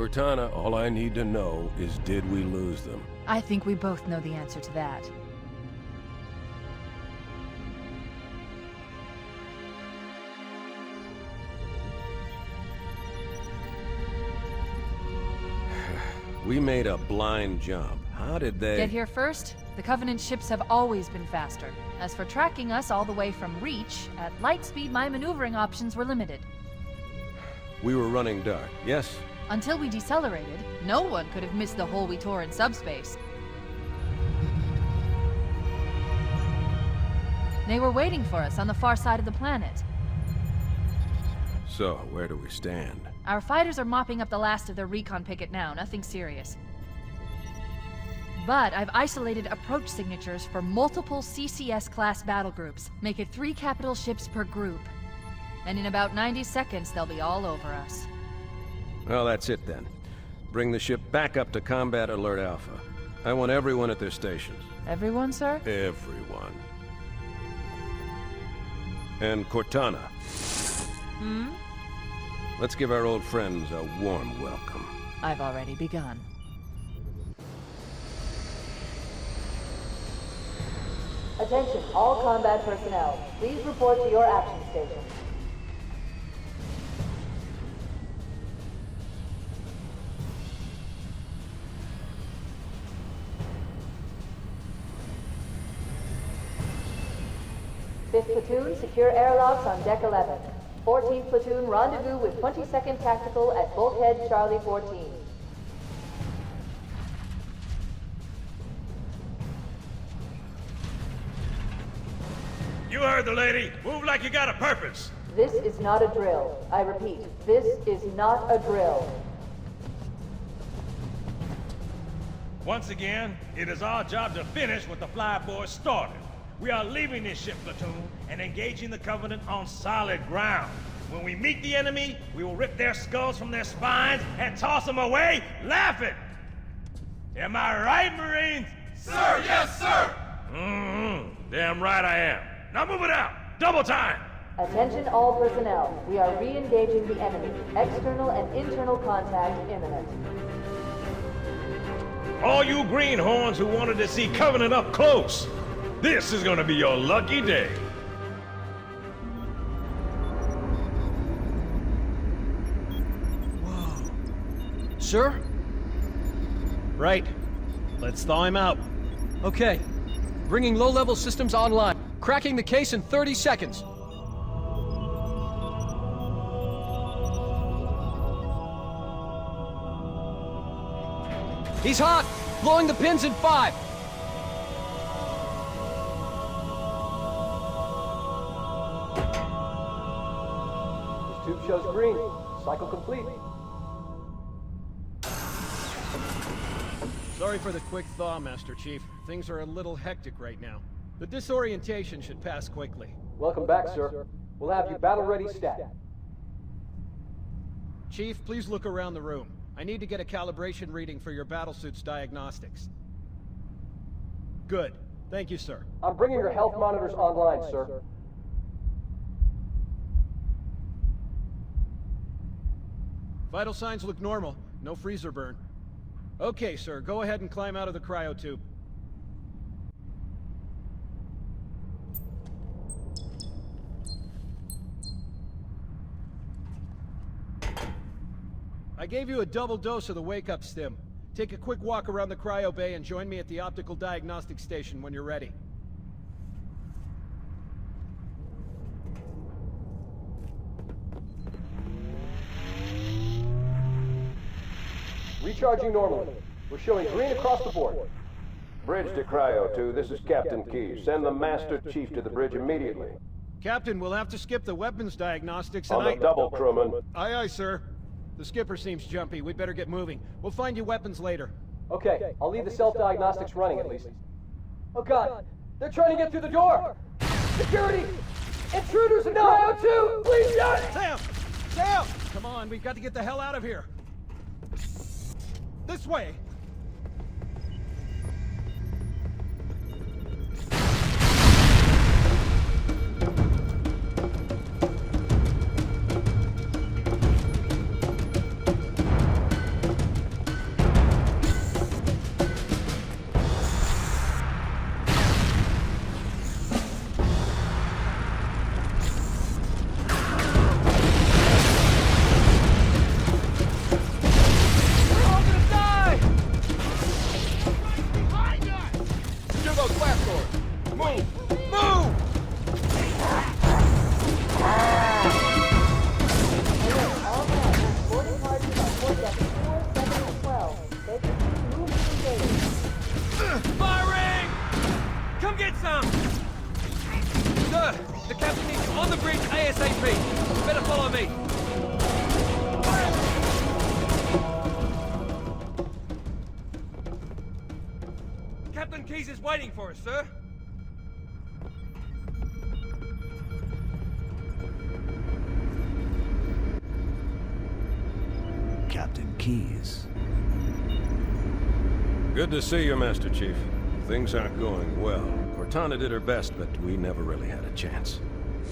Cortana, all I need to know is did we lose them? I think we both know the answer to that. We made a blind jump. How did they... Get here first? The Covenant ships have always been faster. As for tracking us all the way from Reach, at light speed my maneuvering options were limited. We were running dark, yes? Until we decelerated, no one could have missed the hole we tore in subspace. They were waiting for us on the far side of the planet. So, where do we stand? Our fighters are mopping up the last of their recon picket now, nothing serious. But I've isolated approach signatures for multiple CCS-class battle groups. Make it 3 capital ships per group. And in about 90 seconds, they'll be all over us. Well, that's it then. Bring the ship back up to Combat Alert Alpha. I want everyone at their stations. Everyone, sir? Everyone. And Cortana. Hmm? Let's give our old friends a warm welcome. I've already begun. Attention, all combat personnel. Please report to your action station. Fifth platoon, secure airlocks on deck 11. 14th platoon, rendezvous with 22nd Tactical at bulkhead Charlie 14. You heard the lady. Move like you got a purpose. This is not a drill. I repeat, this is not a drill. Once again, it is our job to finish what the flyboys started. We are leaving this ship platoon and engaging the Covenant on solid ground. When we meet the enemy, we will rip their skulls from their spines and toss them away, laughing. Am I right, Marines? Sir, yes, sir! Damn right I am. Now move it out! Double time! Attention all personnel. We are re-engaging the enemy. External and internal contact imminent. All you greenhorns who wanted to see Covenant up close, this is gonna be your lucky day. Whoa. Sir? Right. Let's thaw him out. Okay. Bringing low-level systems online. Cracking the case in 30 seconds. He's hot! Blowing the pins in 5! This tube shows green. Cycle complete. Sorry for the quick thaw, Master Chief. Things are a little hectic right now. The disorientation should pass quickly. Welcome back, sir. We'll have you battle-ready stat. Chief, please look around the room. I need to get a calibration reading for your battlesuit's diagnostics. Good. Thank you, sir. I'm bringing your health monitors online, sir. Vital signs look normal. No freezer burn. Okay, sir. Go ahead and climb out of the cryotube. I gave you a double dose of the wake-up stim. Take a quick walk around the cryo bay and join me at the optical diagnostic station when you're ready. Recharging normally. We're showing green across the board. Bridge to Cryo 2, this is Captain Key. Send the Master Chief to the bridge immediately. Captain, we'll have to skip the weapons diagnostics and On the double, crewman. Aye, aye, sir. The skipper seems jumpy. We'd better get moving. We'll find you weapons later. Okay, I'll leave the self-diagnostics running at least. Oh god, they're trying to get through the door! Security! Intruders in Cryo 2! Please, Johnny! Sam! Sam! Come on, we've got to get the hell out of here. This way! Keyes is waiting for us, sir. Captain Keyes. Good to see you, Master Chief. Things aren't going well. Cortana did her best, but we never really had a chance.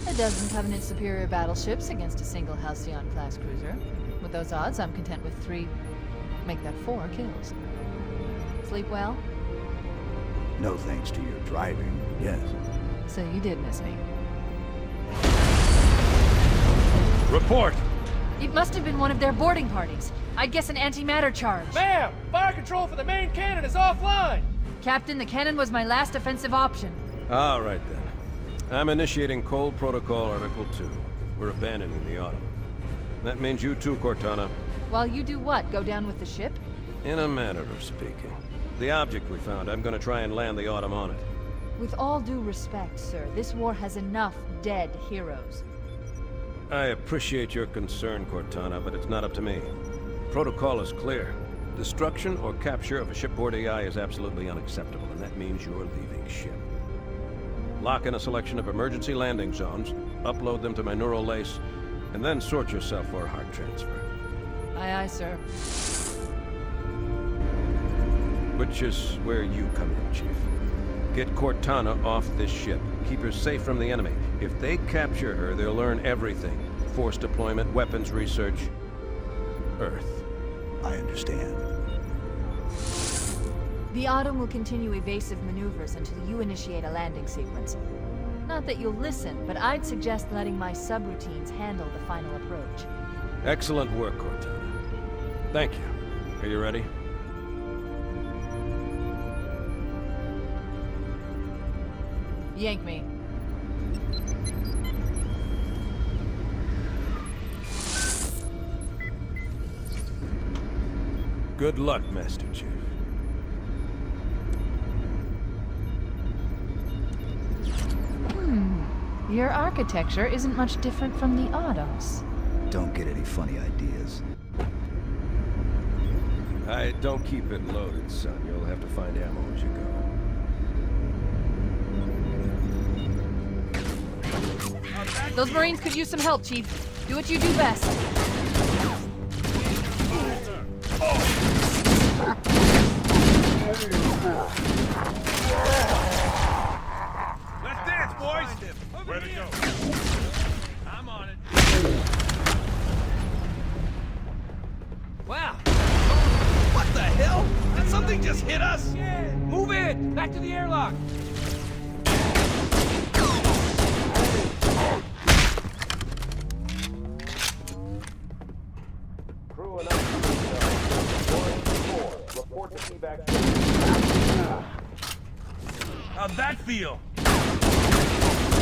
A dozen Covenant superior battleships against a single Halcyon-class cruiser. With those odds, I'm content with 3... make that 4 kills. Sleep well? No thanks to your driving, yes. So you did miss me. Report! It must have been one of their boarding parties. I'd guess an antimatter charge. Ma'am! Fire control for the main cannon is offline! Captain, the cannon was my last offensive option. All right, then. I'm initiating Cold Protocol Article 2. We're abandoning the Autumn. That means you too, Cortana. While you do what? Go down with the ship? In a manner of speaking. The object we found, I'm gonna try and land the Autumn on it. With all due respect, sir, this war has enough dead heroes. I appreciate your concern, Cortana, but it's not up to me. Protocol is clear. Destruction or capture of a shipboard AI is absolutely unacceptable, and that means you're leaving ship. Lock in a selection of emergency landing zones, upload them to my neural lace, and then sort yourself for a heart transfer. Aye, aye, sir. Which is where you come in, Chief. Get Cortana off this ship. Keep her safe from the enemy. If they capture her, they'll learn everything. Force deployment, weapons research, Earth. I understand. The Autumn will continue evasive maneuvers until you initiate a landing sequence. Not that you'll listen, but I'd suggest letting my subroutines handle the final approach. Excellent work, Cortana. Thank you. Are you ready? Yank me. Good luck, Master Chief. Your architecture isn't much different from the Autumn's. Don't get any funny ideas. I don't keep it loaded, son. You'll have to find ammo as you go. Those Marines could use some help, Chief. Do what you do best. Let's dance, boys! Where'd it go? I'm on it. Wow. What the hell? Did something just hit us? Yeah. Move in! Back to the airlock! Crew and report to evac. How'd that feel?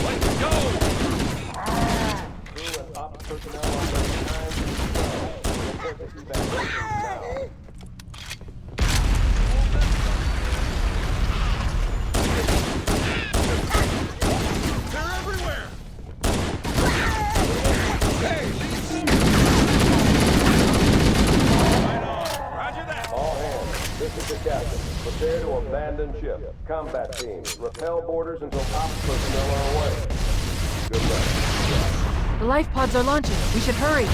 Let's go! Crew and ops personnel on the 9 report to evac now. They're everywhere! Roger that! All hands, this is the captain. Prepare to abandon ship. Combat teams, repel boarders until ops personnel are away. Good luck. The life pods are launching. We should hurry.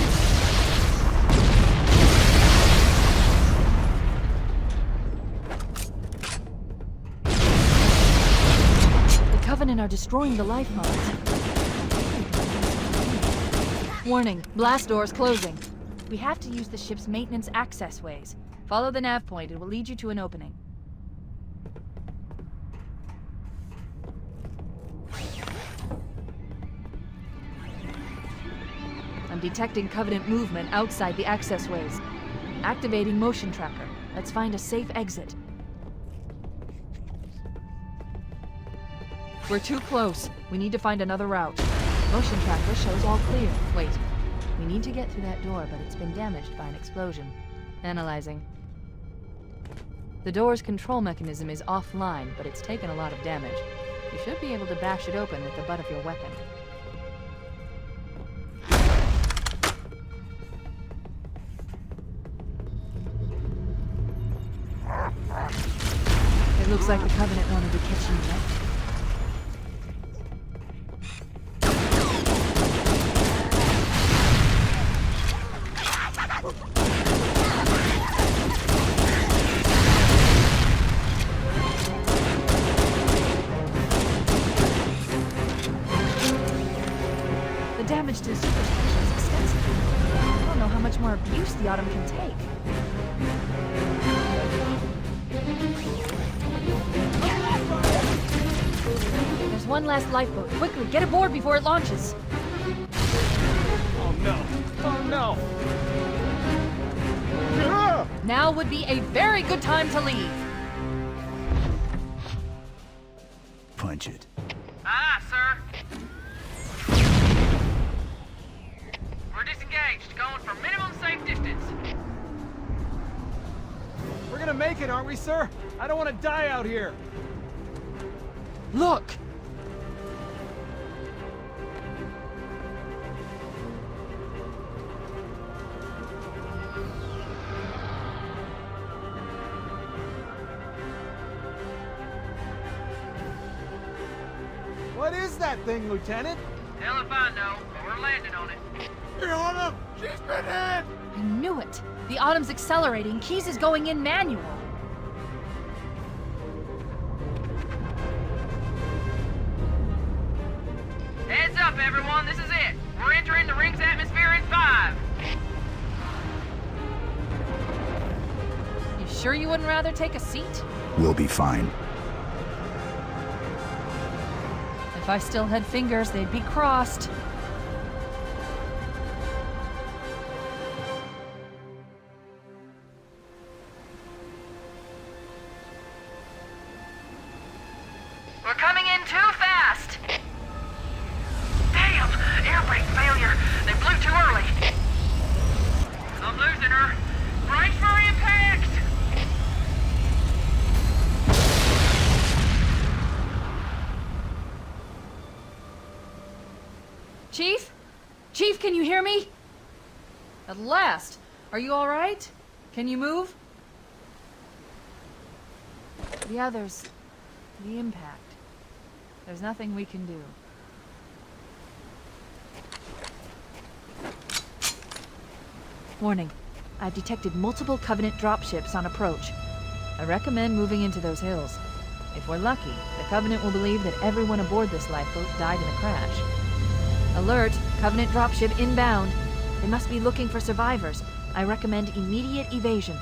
The Covenant are destroying the life pods. Warning, blast doors closing. We have to use the ship's maintenance access ways. Follow the nav point. It will lead you to an opening. I'm detecting Covenant movement outside the access ways. Activating motion tracker. Let's find a safe exit. We're too close. We need to find another route. Motion tracker shows all clear. Wait. We need to get through that door, but it's been damaged by an explosion. Analyzing. The door's control mechanism is offline, but it's taken a lot of damage. You should be able to bash it open with the butt of your weapon. It Looks like the Covenant wanted to catch you up. The damage to the superstructure is extensive. I don't know how much more abuse the Autumn can take. There's one last lifeboat. Quickly, get aboard before it launches. Oh no! Oh no! Now would be a very good time to leave. Punch it. Aye, sir. We're disengaged, going for minimum safe distance. We're gonna make it, aren't we, sir? I don't want to die out here. Look! What is that thing, Lieutenant? Hell if I know, but we're landing on it. You're on him! She's been hit! I knew it. The Autumn's accelerating. Keys is going in manual. Heads up, everyone, this is it. We're entering the ring's atmosphere in 5. You sure you wouldn't rather take a seat? We'll be fine. If I still had fingers, they'd be crossed. We're coming in too fast. Damn! Air brake failure. They blew too early. I'm losing her. Brace for impact! Chief? Chief, can you hear me? At last. Are you all right? Can you move? The others. The impact. There's nothing we can do. Warning. I've detected multiple Covenant dropships on approach. I recommend moving into those hills. If we're lucky, the Covenant will believe that everyone aboard this lifeboat died in a crash. Alert! Covenant dropship inbound. They must be looking for survivors. I recommend immediate evasion.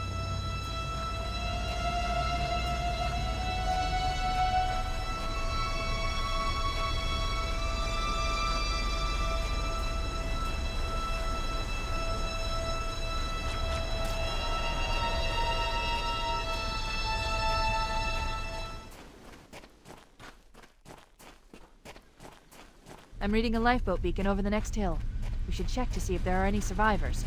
I'm reading a lifeboat beacon over the next hill. We should check to see if there are any survivors.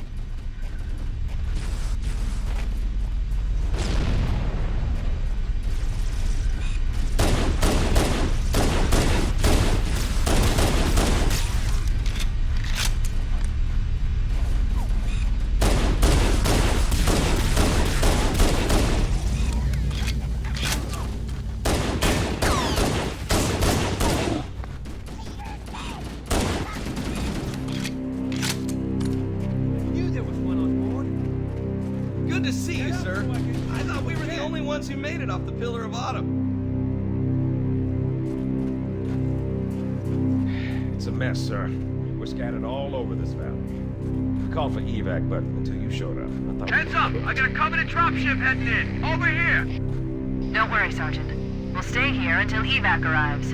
Good to see you, sir. I thought we were the only ones who made it off the Pillar of Autumn. It's a mess, sir. We're scattered all over this valley. We called for evac, but until you showed up, I thought... Heads up! I got a Covenant dropship heading in. Over here! Don't worry, Sergeant. We'll stay here until evac arrives.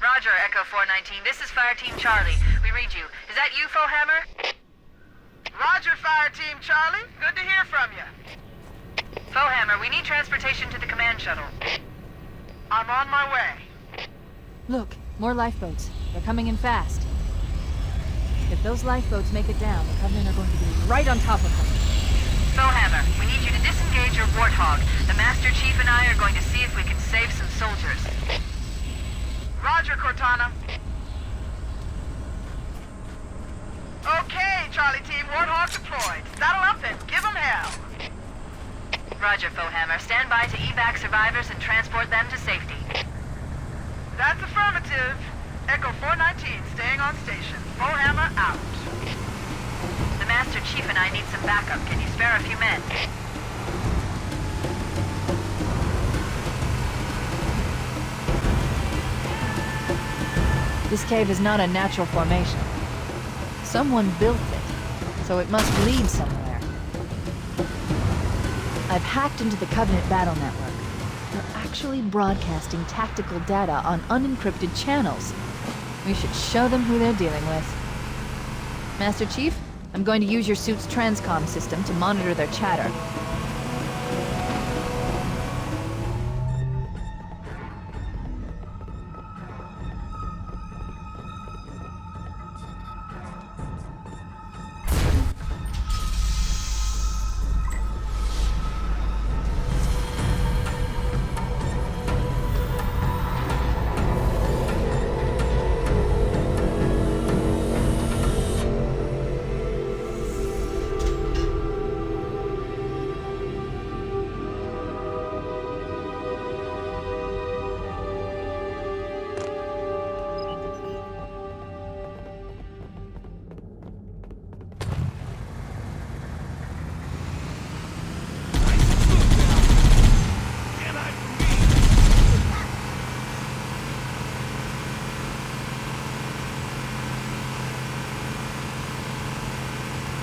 Roger, Echo 419. This is Fire Team Charlie. We read you. Is that you, Fohammer? Roger, Fire Team Charlie. Good to hear from you. Fohammer, we need transportation to the command shuttle. I'm on my way. Look, More lifeboats. They're coming in fast. If those lifeboats make it down, the Covenant are going to be right on top of them. Bowhammer, we need you to disengage your Warthog. The Master Chief and I are going to see if we can save some soldiers. Roger, Cortana. Okay, Charlie Team, Warthog deployed. Saddle up and give them hell. Roger, Bowhammer. Stand by to evac survivors and transport them to safety. That's affirmative. Echo 419 staying on station. Bowhammer out. The Master Chief and I need some backup. Can you spare a few men? This cave is not a natural formation. Someone built it, so it must lead somewhere. I've hacked into the Covenant battle network. They're actually broadcasting tactical data on unencrypted channels. We should show them who they're dealing with. Master Chief, I'm going to use your suit's transcom system to monitor their chatter.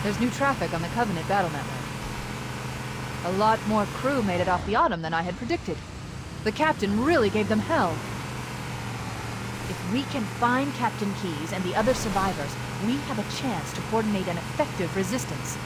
There's new traffic on the Covenant battle network. A lot more crew made it off the Autumn than I had predicted. The captain really gave them hell. If we can find Captain Keyes and the other survivors, we have a chance to coordinate an effective resistance.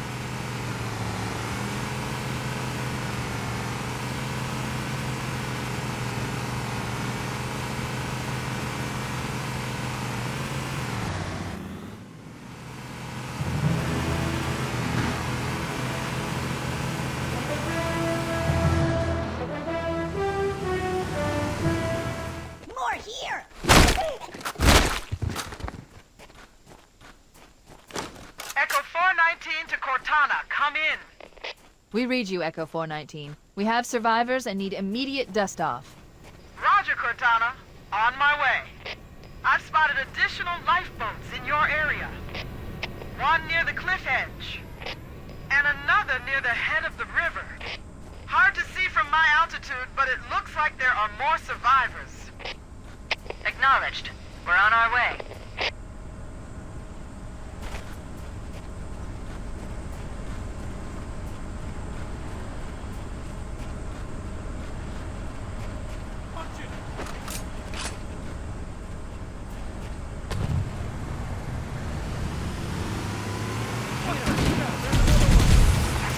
Echo 419 to Cortana, come in. We read you, Echo 419. We have survivors and need immediate dust-off. Roger, Cortana. On my way. I've spotted additional lifeboats in your area. One near the cliff edge, and another near the head of the river. Hard to see from my altitude, but it looks like there are more survivors. Acknowledged. We're on our way.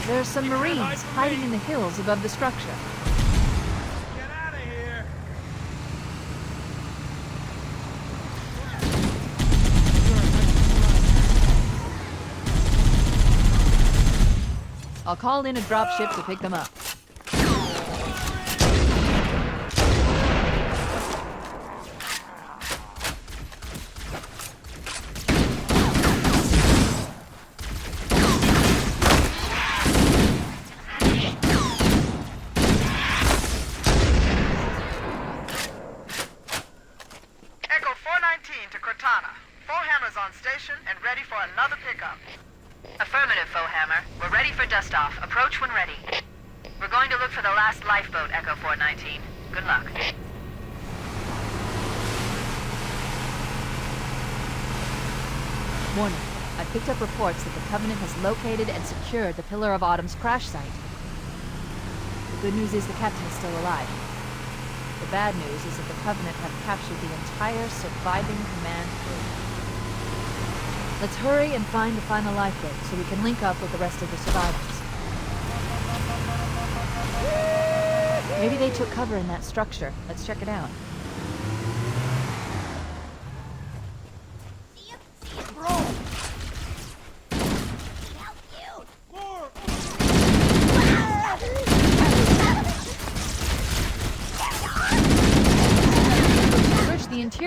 There are some Marines hiding in the hills above the structure. Get out of here! I'll call in a dropship to pick them up. Echo 419 to Cortana. Forehammer's on station and ready for another pickup. Affirmative, Bowhammer. We're ready for dust-off. Approach when ready. We're going to look for the last lifeboat, Echo 419. Good luck. Warning. I picked up reports that the Covenant has located and secured the Pillar of Autumn's crash site. The good news is the captain is still alive. The bad news is that the Covenant have captured the entire surviving command crew. Let's hurry and find the final lifeboat so we can link up with the rest of the survivors. Maybe they took cover in that structure. Let's check it out.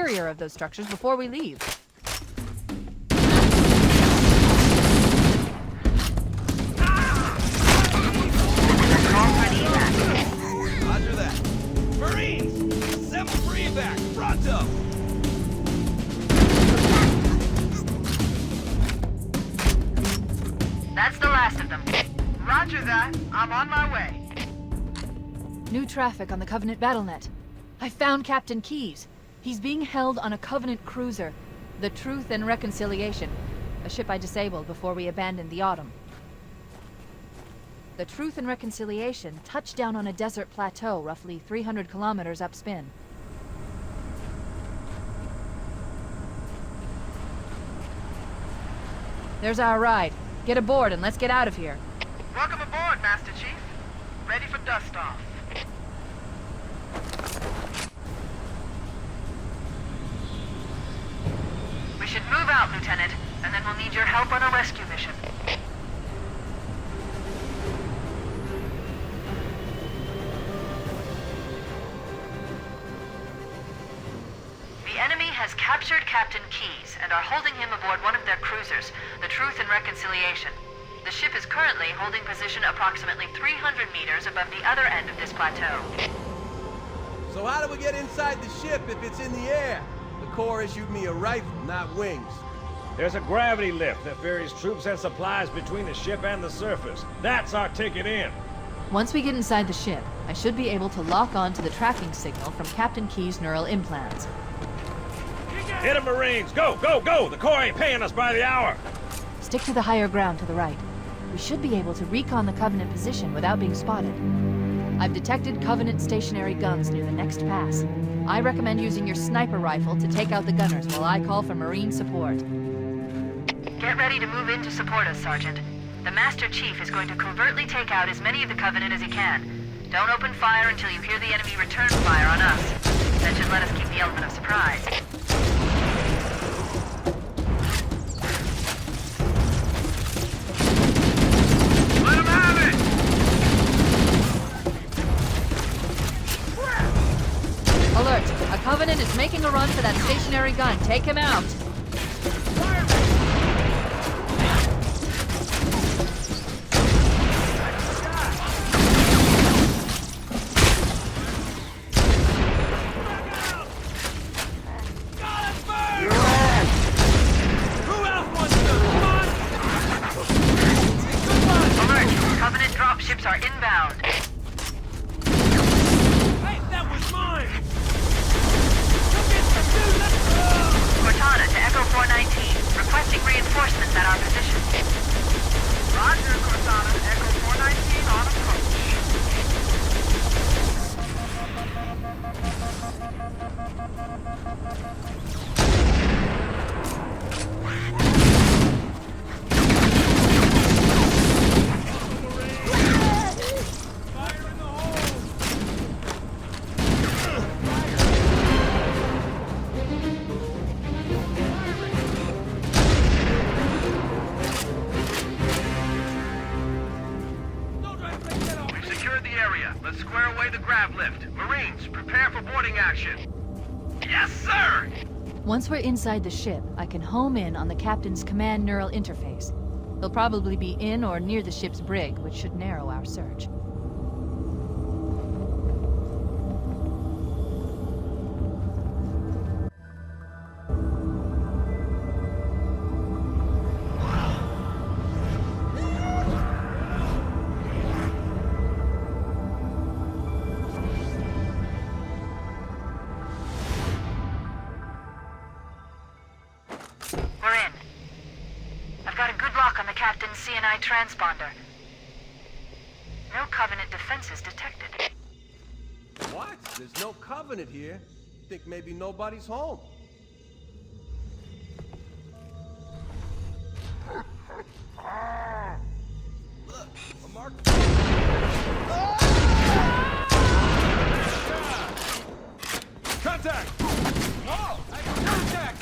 interior of those structures before we leave. Roger that. Marines, assemble for evac. Pronto. That's the last of them. Roger that. I'm on my way. New traffic on the Covenant BattleNet. I found Captain Keyes. He's being held on a Covenant cruiser, the Truth and Reconciliation, a ship I disabled before we abandoned the Autumn. The Truth and Reconciliation touched down on a desert plateau roughly 300 kilometers upspin. There's our ride. Get aboard and let's get out of here. Welcome aboard, Master Chief. Ready for dust-off. We should move out, Lieutenant, and then we'll need your help on a rescue mission. The enemy has captured Captain Keyes and are holding him aboard one of their cruisers, the Truth and Reconciliation. The ship is currently holding position approximately 300 meters above the other end of this plateau. So how do we get inside the ship if it's in the air? The Corps issued me a rifle, not wings. There's a gravity lift that ferries troops and supplies between the ship and the surface. That's our ticket in. Once we get inside the ship, I should be able to lock on to the tracking signal from Captain Keyes' neural implants. Hit 'em, Marines! Go, go, go! The Corps ain't paying us by the hour! Stick to the higher ground to the right. We should be able to recon the Covenant position without being spotted. I've detected Covenant stationary guns near the next pass. I recommend using your sniper rifle to take out the gunners while I call for Marine support. Get ready to move in to support us, Sergeant. The Master Chief is going to covertly take out as many of the Covenant as he can. Don't open fire until you hear the enemy return fire on us. That should let us keep the element of surprise. Let him have it! Alert! A Covenant is making a run for that stationary gun. Take him out! Covenant dropships are inbound. Hey, that was mine! Cortana to Echo 419, requesting reinforcements at our position. Roger, Cortana. Echo 419 on approach. Let's square away the grav lift. Marines, prepare for boarding action. Yes, sir! Once we're inside the ship, I can home in on the captain's command neural interface. He'll probably be in or near the ship's brig, which should narrow our search. We're in. I've got a good lock on the captain's CNI transponder. No Covenant defenses detected. What? There's no Covenant here. Think maybe nobody's home. Look, a mark. Contact! Oh! Contact!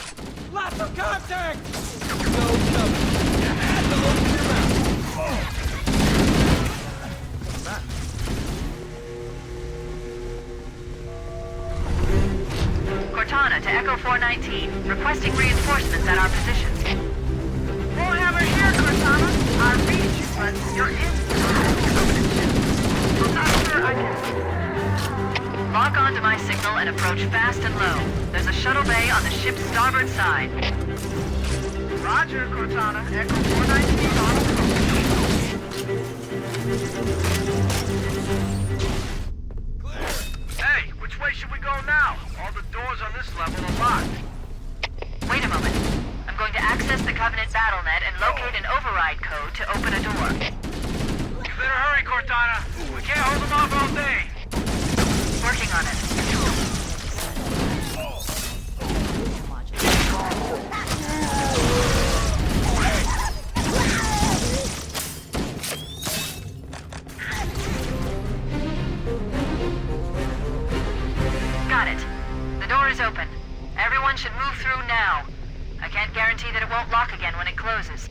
Lots of contact! No Covenant. You had to open your mouth. Cortana to Echo 419, requesting reinforcements at our positions. Warhammer here, Cortana. I read you, but you're in. I'm not sure I can... Lock onto my signal and approach fast and low. There's a shuttle bay on the ship's starboard side. Roger, Cortana. Echo 419 on approach. Hey, which way should we go now? All the doors on this level are locked. Wait a moment. I'm going to access the Covenant BattleNet and locate an override code to open a door. You better hurry, Cortana. We can't hold them off all day. Working on it. Got it. The door is open. Everyone should move through now. I can't guarantee that it won't lock again when it closes.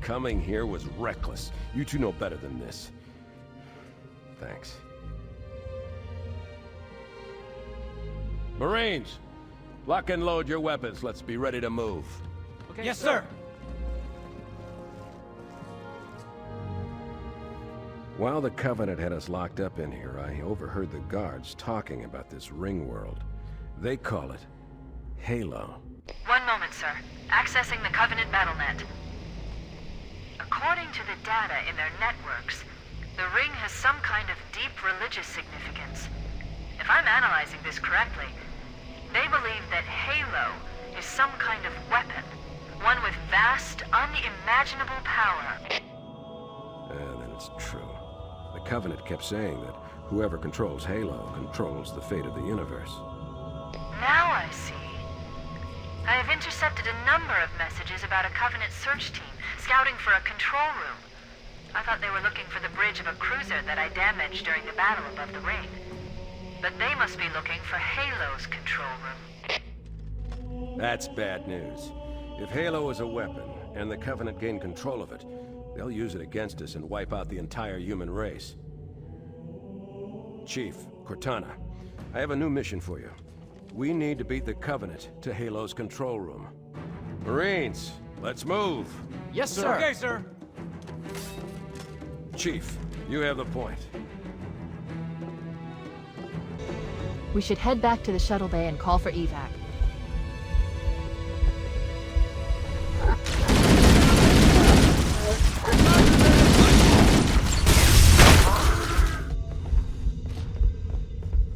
Coming here was reckless. You two know better than this. Thanks. Marines, lock and load your weapons. Let's be ready to move. Okay, yes, sir. While the Covenant had us locked up in here, I overheard the guards talking about this ringworld. They call it Halo. One moment, sir. Accessing the Covenant BattleNet. According to the data in their networks, the ring has some kind of deep religious significance. If I'm analyzing this correctly, they believe that Halo is some kind of weapon, one with vast, unimaginable power. Then it's true. The Covenant kept saying that whoever controls Halo controls the fate of the universe. Now I see. I have intercepted a number of messages about a Covenant search team scouting for a control room. I thought they were looking for the bridge of a cruiser that I damaged during the battle above the ring. But they must be looking for Halo's control room. That's bad news. If Halo is a weapon, and the Covenant gain control of it, they'll use it against us and wipe out the entire human race. Chief, Cortana, I have a new mission for you. We need to beat the Covenant to Halo's control room. Marines, let's move! Yes, sir. Okay, sir. Chief, you have the point. We should head back to the shuttle bay and call for evac.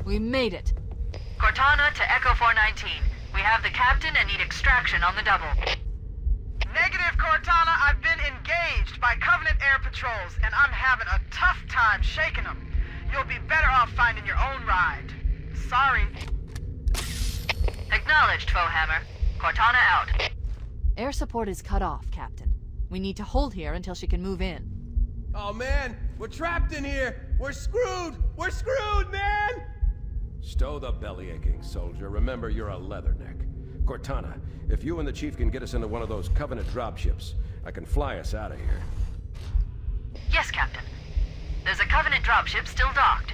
We made it. Cortana to Echo 419. We have the captain and need extraction on the double. Negative, Cortana. I've been engaged by Covenant air patrols, and I'm having a tough time shaking them. You'll be better off finding your own ride. Sorry. Acknowledged, Foehammer. Cortana out. Air support is cut off, Captain. We need to hold here until she can move in. Oh, man. We're trapped in here. We're screwed. We're screwed, man. Stow the belly-aching, soldier. Remember, you're a leatherneck. Cortana, if you and the Chief can get us into one of those Covenant dropships, I can fly us out of here. Yes, Captain. There's a Covenant dropship still docked.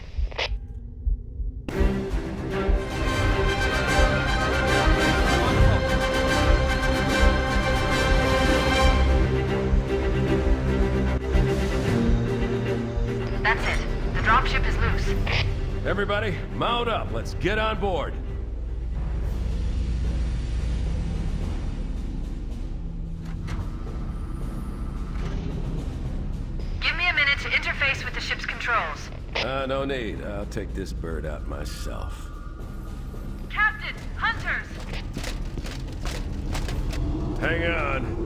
That's it. The dropship is loose. Everybody, mount up. Let's get on board. Give me a minute to interface with the ship's controls. No need. I'll take this bird out myself. Captain! Hunters! Hang on.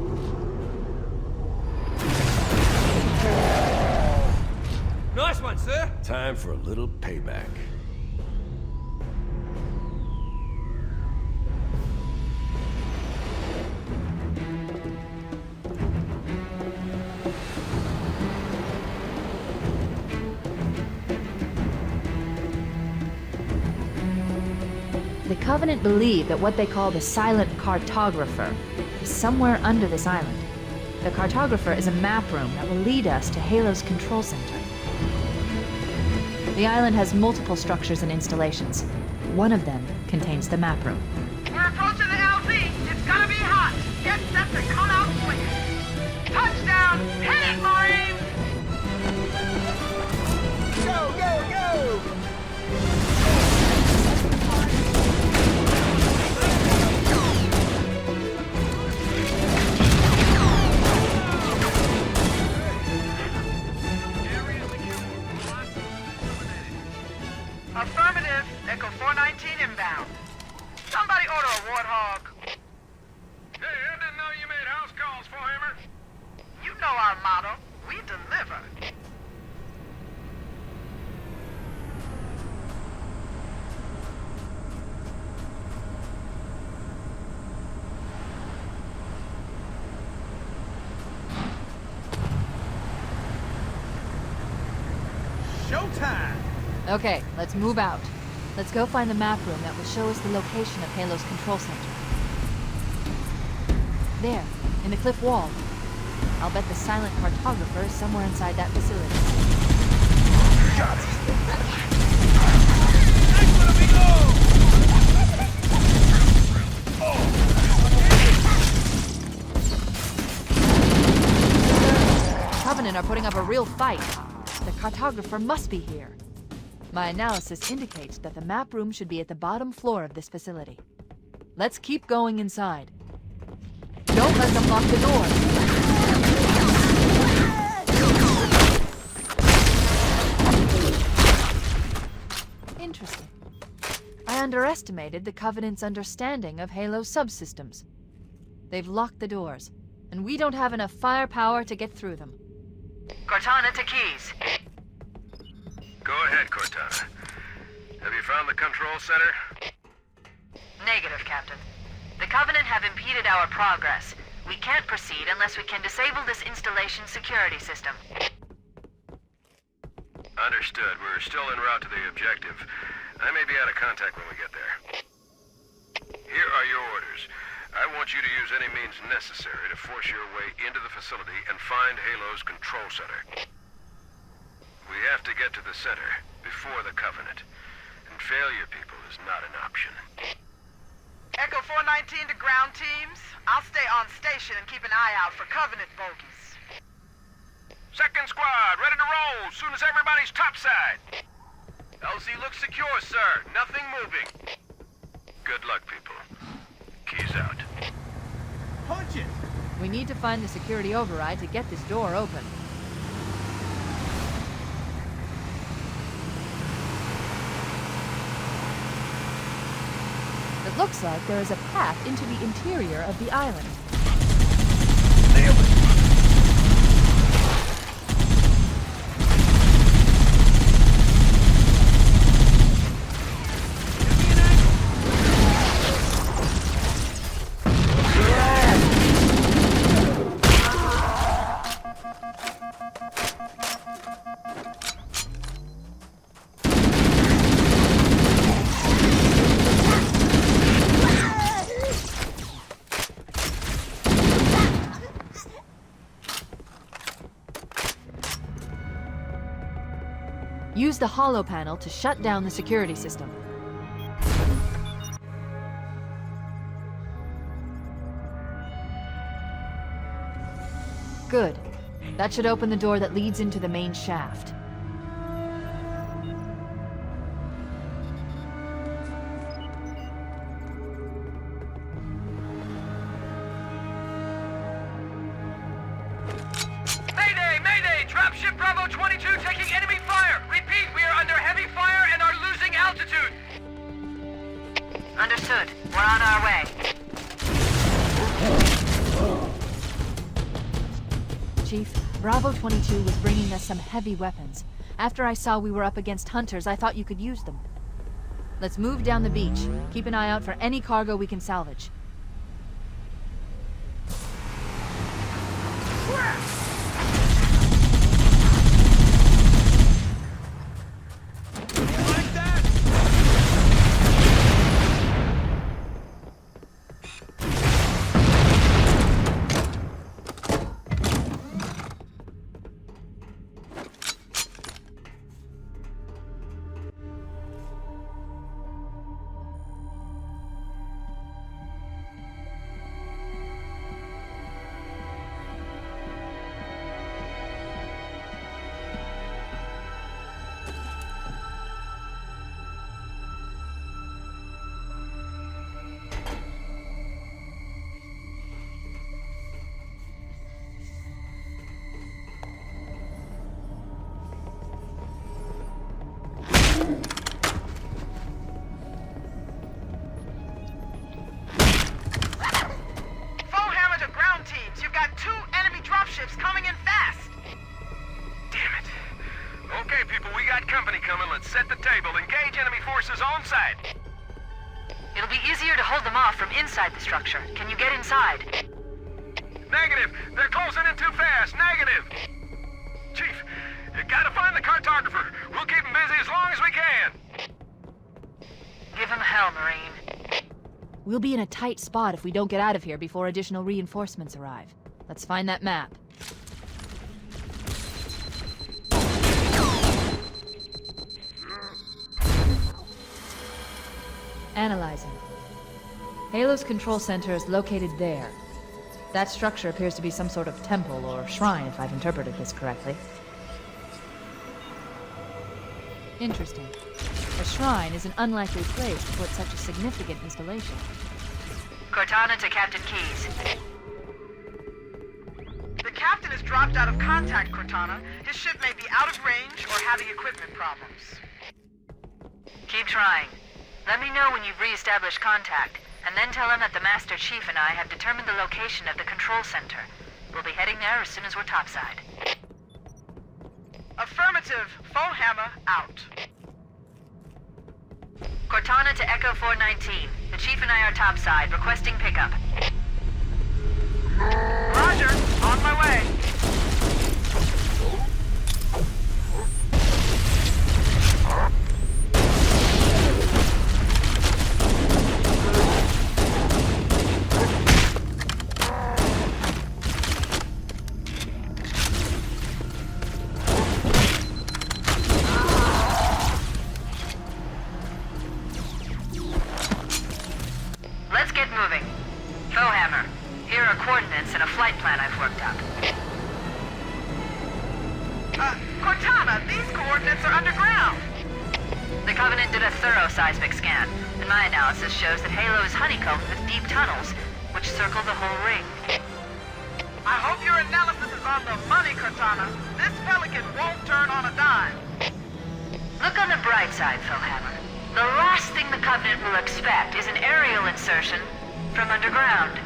sir. Time for a little payback. The Covenant believe that what they call the silent cartographer is somewhere under this island. The cartographer is a map room that will lead us to Halo's control center. The island has multiple structures and installations. One of them contains the map room. We're approaching the LZ. It's gonna be hot. Get set to come out swinging. Touchdown! Hit it, Marines! Go, go, go! Affirmative. Echo 419 inbound. Somebody order a warthog. Hey, I didn't know you made house calls for Hammer. You know our motto. We deliver. Showtime! Okay, let's move out. Let's go find the map room that will show us the location of Halo's control center. There, in the cliff wall. I'll bet the silent cartographer is somewhere inside that facility. Covenant are putting up a real fight. The cartographer must be here. My analysis indicates that the map room should be at the bottom floor of this facility. Let's keep going inside. Don't let them lock the door. Interesting. I underestimated the Covenant's understanding of Halo subsystems. They've locked the doors, and we don't have enough firepower to get through them. Cortana to Keys. Go ahead, Cortana. Have you found the control center? Negative, Captain. The Covenant have impeded our progress. We can't proceed unless we can disable this installation's security system. Understood. We're still en route to the objective. I may be out of contact when we get there. Here are your orders. I want you to use any means necessary to force your way into the facility and find Halo's control center. We have to get to the center before the Covenant. And failure, people, is not an option. Echo 419 to ground teams. I'll stay on station and keep an eye out for Covenant bogies. Second squad, ready to roll as soon as everybody's topside. LZ looks secure, sir. Nothing moving. Good luck, people. Keys out. Punch it! We need to find the security override to get this door open. It looks like there is a path into the interior of the island. Use the holo panel to shut down the security system. Good. That should open the door that leads into the main shaft. Mayday! Mayday! Dropship Bravo 22 taking enemy fire! Repeat, we are under heavy fire and are losing altitude! Understood. We're on our way. Chief, Bravo 22 was bringing us some heavy weapons, After I saw we were up against hunters, I thought you could use them. Let's move down the beach. Keep an eye out for any cargo we can salvage. Set the table. Engage enemy forces on site. It'll be easier to hold them off from inside the structure. Can you get inside? Negative. They're closing in too fast. Negative. Chief, you gotta find the cartographer. We'll keep him busy as long as we can. Give him hell, Marine. We'll be in a tight spot if we don't get out of here before additional reinforcements arrive. Let's find that map. Analyzing. Halo's control center is located there. That structure appears to be some sort of temple or shrine, if I've interpreted this correctly. Interesting. A shrine is an unlikely place to put such a significant installation. Cortana to Captain Keyes. The captain has dropped out of contact, Cortana. His ship may be out of range or having equipment problems. Keep trying. Let me know when you've re-established contact, and then tell him that the Master Chief and I have determined the location of the control center. We'll be heading there as soon as we're topside. Affirmative. Foehammer out. Cortana to Echo 419. The Chief and I are topside, requesting pickup. Roger. On my way. Let's get moving. Foehammer, here are coordinates and a flight plan I've worked up. Cortana, these coordinates are underground. The Covenant did a thorough seismic scan, and my analysis shows that Halo is honeycombed with deep tunnels, which circle the whole ring. I hope your analysis is on the money, Cortana. This Pelican won't turn on a dime. Look on the bright side, Foehammer. The last thing the Covenant will expect is an aerial insertion from underground.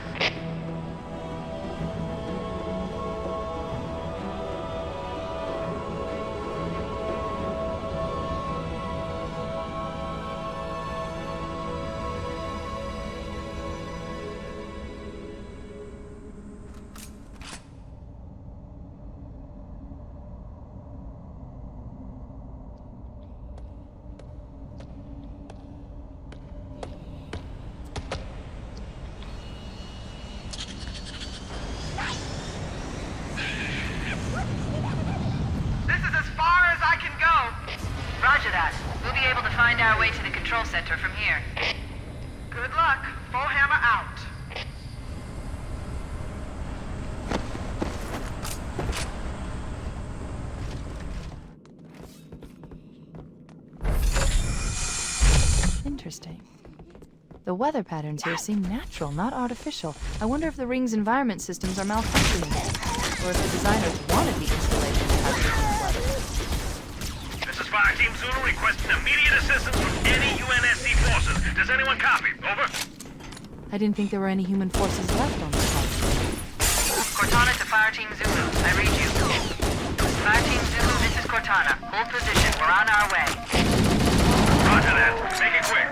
Roger that. We'll be able to find our way to the control center from here. Good luck. Foehammer out. Interesting. The weather patterns here seem natural, not artificial. I wonder if the ring's environment systems are malfunctioning, or if the designers wanted the installation to have different weather. This is Fire Team Zulu requesting immediate assistance from any UNSC forces. Does anyone copy? Over. I didn't think there were any human forces left on this planet. Cortana to Fire Team Zulu. I read you. Fire Team Zulu, this is Cortana. Hold position. We're on our way. Roger that. Make it quick.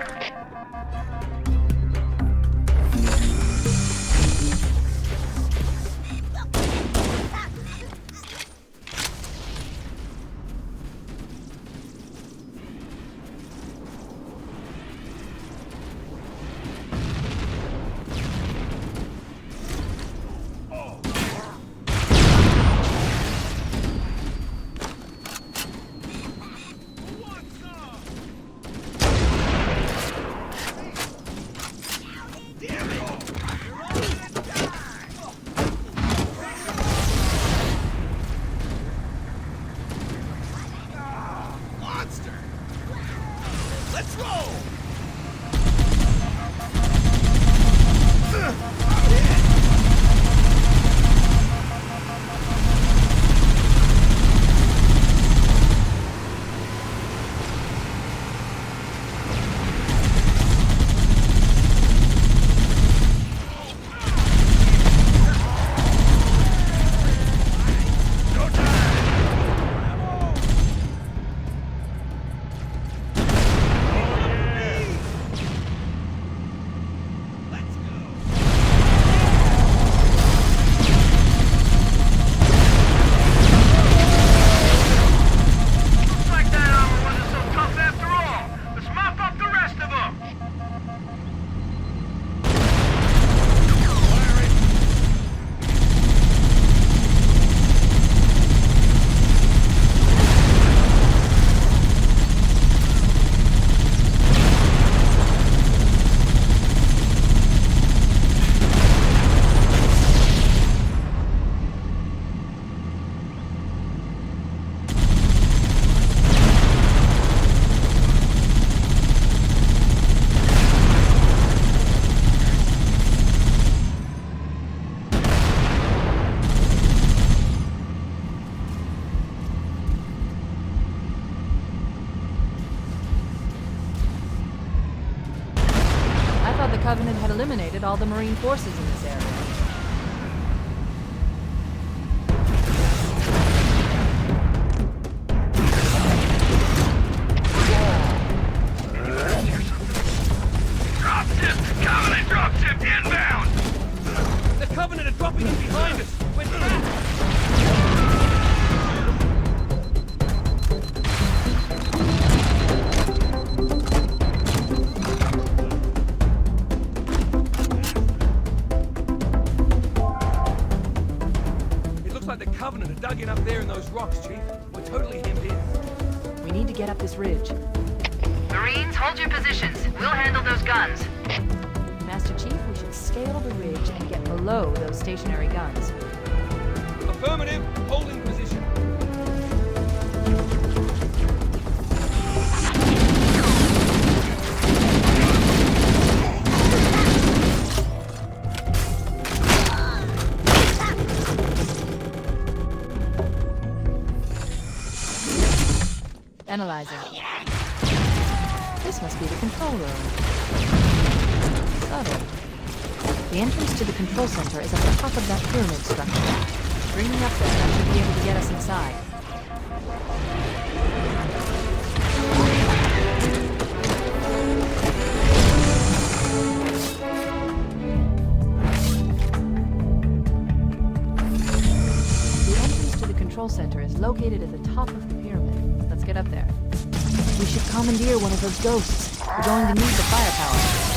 Let's roll! The Covenant had eliminated all the Marine forces in this area. Dropship! Covenant dropship inbound! The Covenant are dropping in behind us! We're trapped! Covenant are dug in up there in those rocks, Chief. We're totally hemmed in. We need to get up this ridge. Marines, hold your positions. We'll handle those guns. Master Chief, we should scale the ridge and get below those stationary guns. Affirmative. Holding position. Analyzing. This must be the control room. Subtle. The entrance to the control center is at the top of that pyramid structure. Bring me up there, and I should be able to get us inside. The entrance to the control center is located at the top of the pyramid. Let's get up there. We should commandeer one of those ghosts. We're going to need the firepower.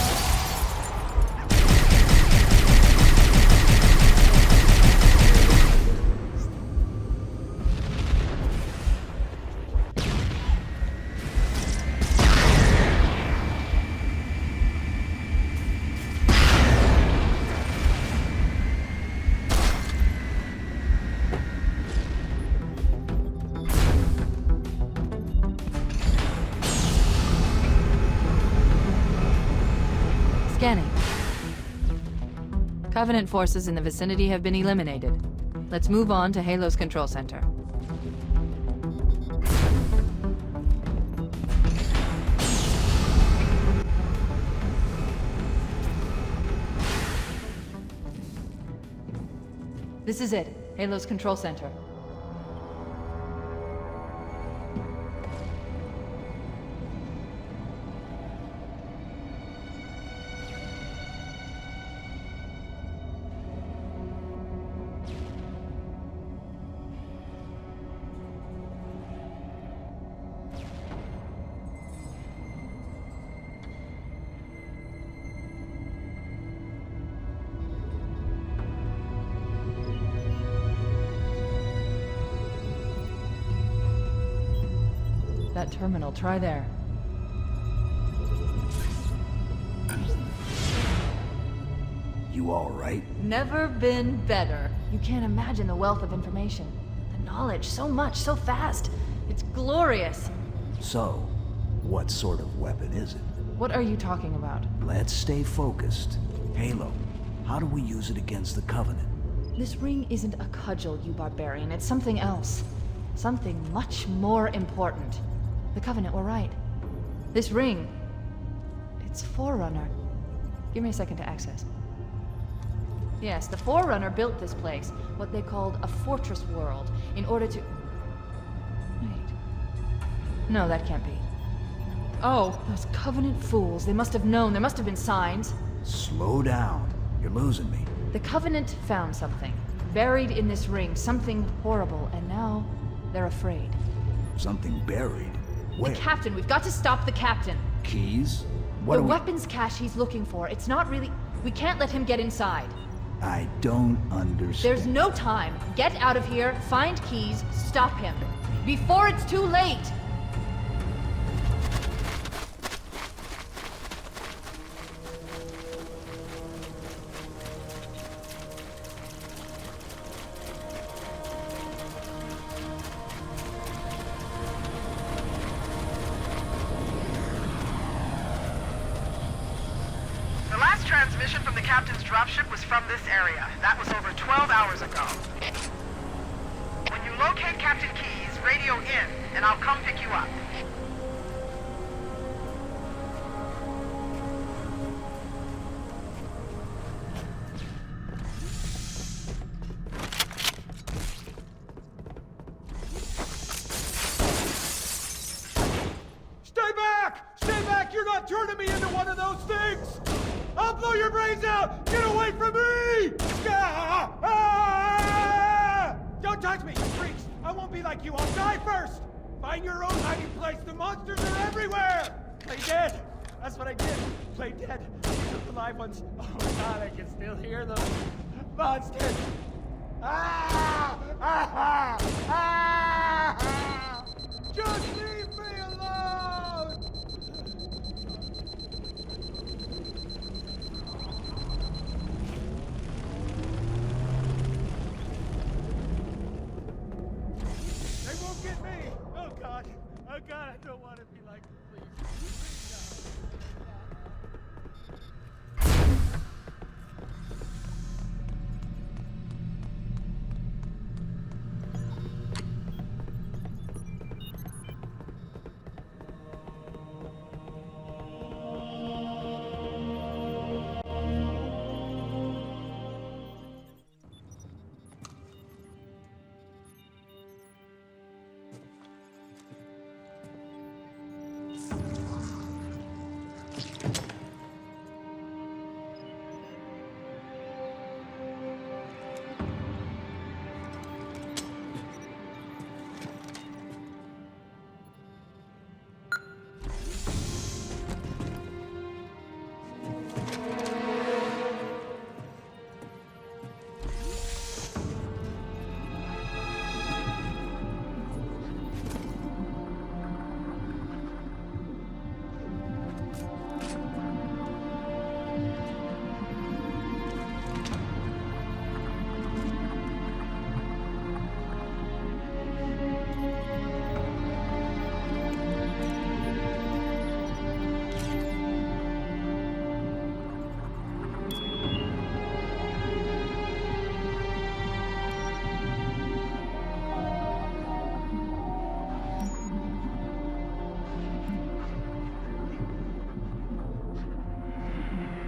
Scanning. Covenant forces in the vicinity have been eliminated. Let's move on to Halo's control center. This is it, Halo's control center. That terminal, try there. You all right? Never been better. You can't imagine the wealth of information. The knowledge, so much, so fast. It's glorious. So, what sort of weapon is it? What are you talking about? Let's stay focused. Halo, how do we use it against the Covenant? This ring isn't a cudgel, you barbarian. It's something else. Something much more important. The Covenant were right. This ring... it's Forerunner. Give me a second to access. Yes, the Forerunner built this place, what they called a fortress world, in order to... Wait. No, that can't be. Oh, those Covenant fools. They must have known. There must have been signs. Slow down. You're losing me. The Covenant found something. Buried in this ring. Something horrible. And now, they're afraid. Something buried? Where? The Captain. We've got to stop the Captain. Keys? What The do we... weapons cache he's looking for. It's not really... We can't let him get inside. I don't understand. There's no time. Get out of here, find keys, stop him. Before it's too late! The last transmission from the captain's dropship was from this area. That was over 12 hours ago. When you locate Captain Keyes, radio in, and I'll come pick you up. Stay back! Stay back! You're not turning me into one of those things! I'll blow your brains out! Get away from me! Ah! Ah! Don't touch me, you freaks! I won't be like you. I'll die first! Find your own hiding place. The monsters are everywhere! Play dead! That's what I did. Play dead. Took the live ones. Oh god, I can still hear them. Monsters! Ah! Ah! Ah! Just leave me alone! They won't get me! Oh god! Oh god, I don't want to be like them, please.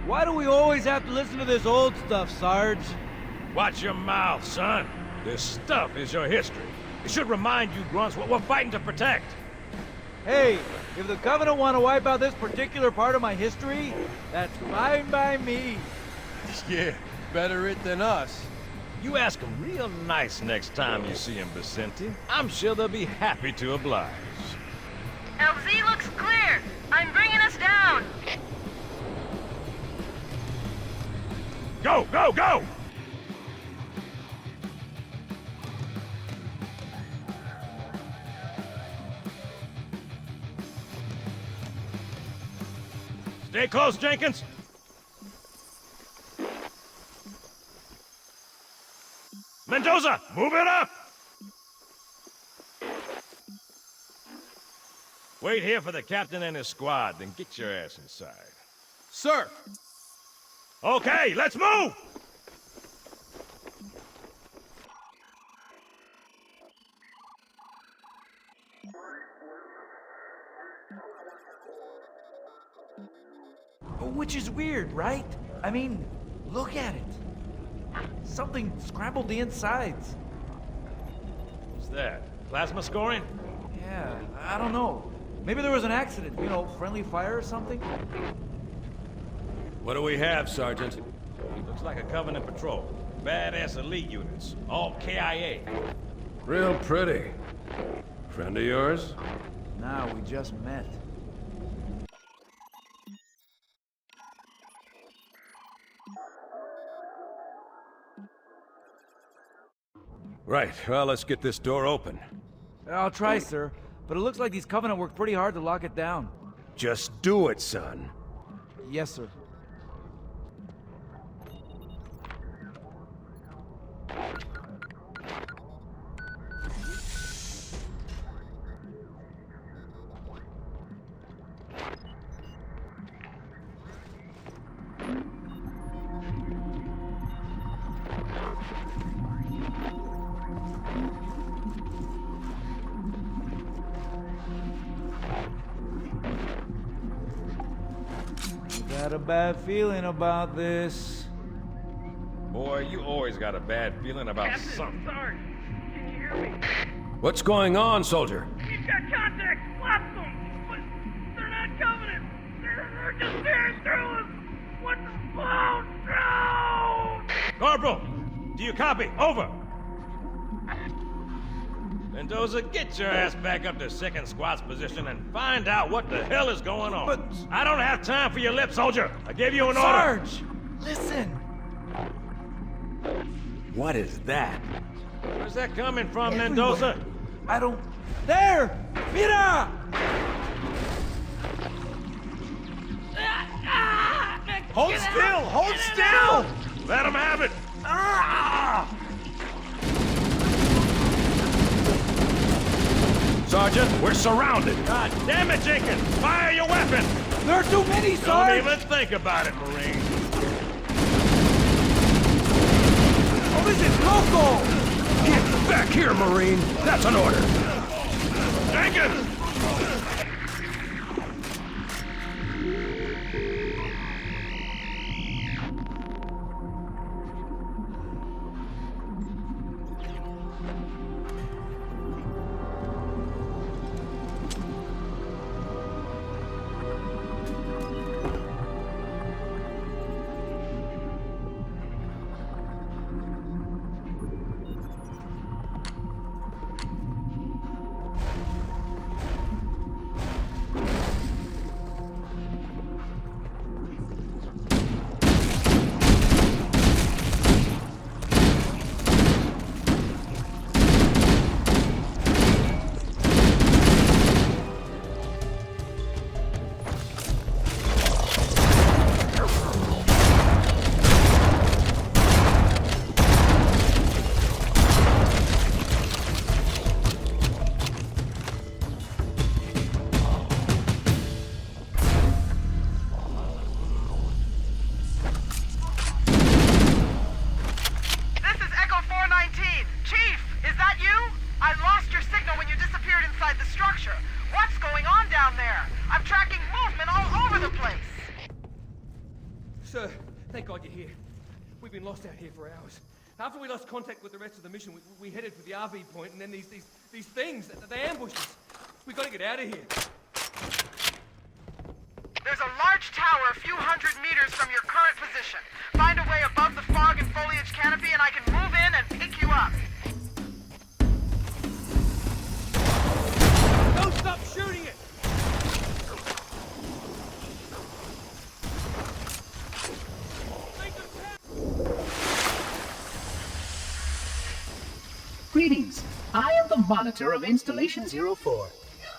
Why do we always have to listen to this old stuff, Sarge? Watch your mouth, son. This stuff is your history. It should remind you grunts what we're fighting to protect. Hey, if the Covenant want to wipe out this particular part of my history, that's fine by me. Yeah, better it than us. You ask them real nice next time you see them, Vicente. I'm sure they'll be happy to oblige. LZ looks clear. I'm bringing us down. Go, go, go! Stay close, Jenkins. Mendoza, move it up! Wait here for the captain and his squad, then get your ass inside. Sir! Okay, let's move! Which is weird, right? I mean, look at it. Something scrambled the insides. What's that? Plasma scoring? Yeah, I don't know. Maybe there was an accident, you know, friendly fire or something? What do we have, Sergeant? Looks like a Covenant patrol. Badass elite units. All KIA. Real pretty. Friend of yours? Nah, we just met. Right, well, let's get this door open. I'll try, sir. But it looks like these Covenant worked pretty hard to lock it down. Just do it, son. Yes, sir. Got a bad feeling about this. Boy, you always got a bad feeling about something. Sarge, can you hear me? What's going on, soldier? We've got contact. Lots of them. But they're not Covenant. They're just staring through us. What the... Oh, no! Corporal, do you copy? Over. Mendoza, get your ass back up to second squad's position and find out what the hell is going on. But... I don't have time for your lip, soldier. I gave you an order. Sarge! Listen! What is that? Where's that coming from, Everywhere. Mendoza? I don't... There! Mira! Hold still! Hold still! Let him have it! Sergeant, we're surrounded. God damn it, Jenkins! Fire your weapon! There are too many, Sarge! Don't even think about it, Marine. Oh, this is Coco! Get back here, Marine. That's an order. Jenkins! Sir, thank God you're here. We've been lost out here for hours. After we lost contact with the rest of the mission, we headed for the RV point, and then these things, they ambushed us. We gotta get out of here. There's a large tower a few hundred meters from your current position. Find a way above the fog and foliage canopy, and I can move in and pick you up. Don't stop shooting it! Greetings. I am the monitor of Installation 04.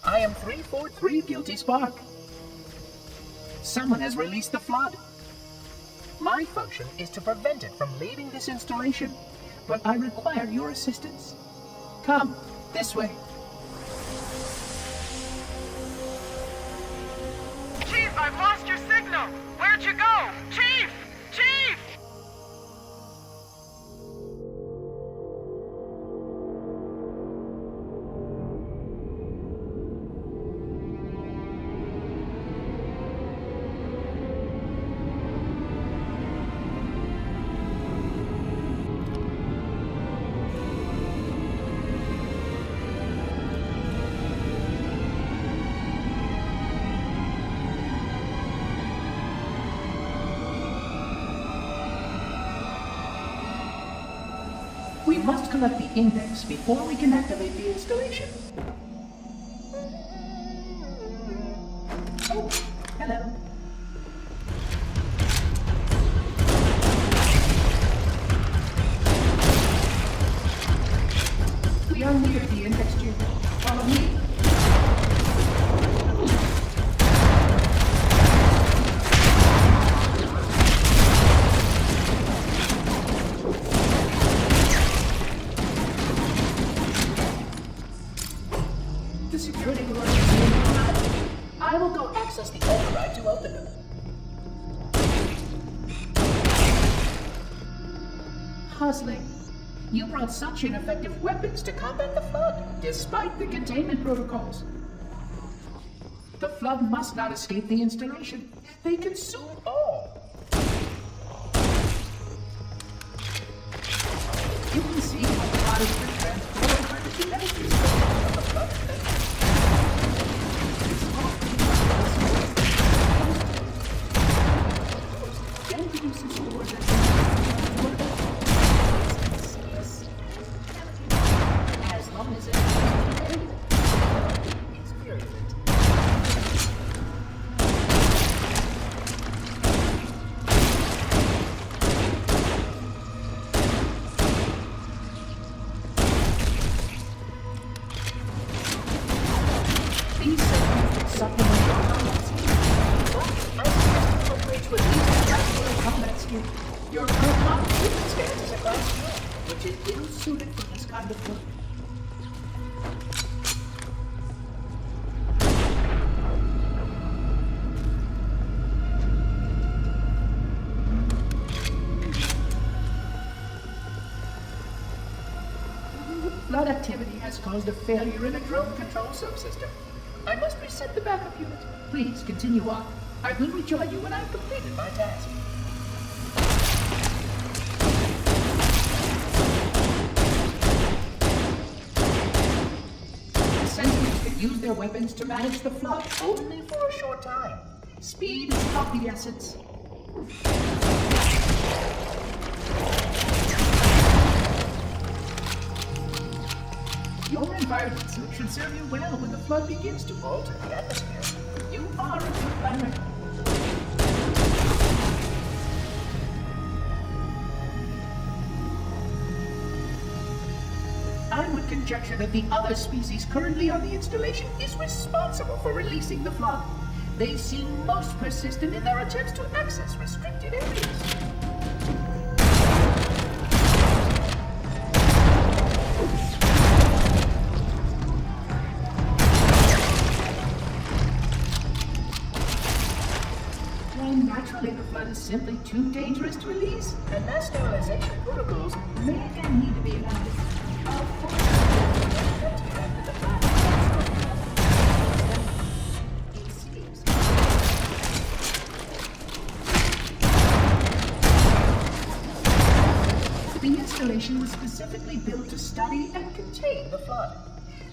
I am 343 Guilty Spark. Someone has released the flood. My function is to prevent it from leaving this installation, but I require your assistance. Come, this way. Chief, I've lost your signal! Where'd you go? Chief! Chief! We must collect the index before we can activate the installation. Oh, hello. We are near the index tube. Follow me. The security door is in. I will go access the override to open it. Hustling. You brought such ineffective weapons to combat the flood, despite the containment protocols. The flood must not escape the installation. They consume all. You can see how the flood has been transformed by the genetic resources of the flood. As long as it's virulent. These segments supplement your combat skill. But I suggest appropriate to at least practical combat skill. Your current non-human stance is a class 2, which is ill-suited for this kind of work. Flood activity has caused a failure in a drone control subsystem. I must reset the backup unit. Please continue on. I will rejoin you when I've completed my task. The sentries can use their weapons to manage the flood only for a short time. Speed is of the essence. Your environment should serve you well when the flood begins to alter the atmosphere. You are a good planner. I would conjecture that the other species currently on the installation is responsible for releasing the flood. They seem most persistent in their attempts to access restricted areas. Naturally, the flood is simply too dangerous to release, and mass sterilization protocols may again need to be adopted. The installation was specifically built to study and contain the flood.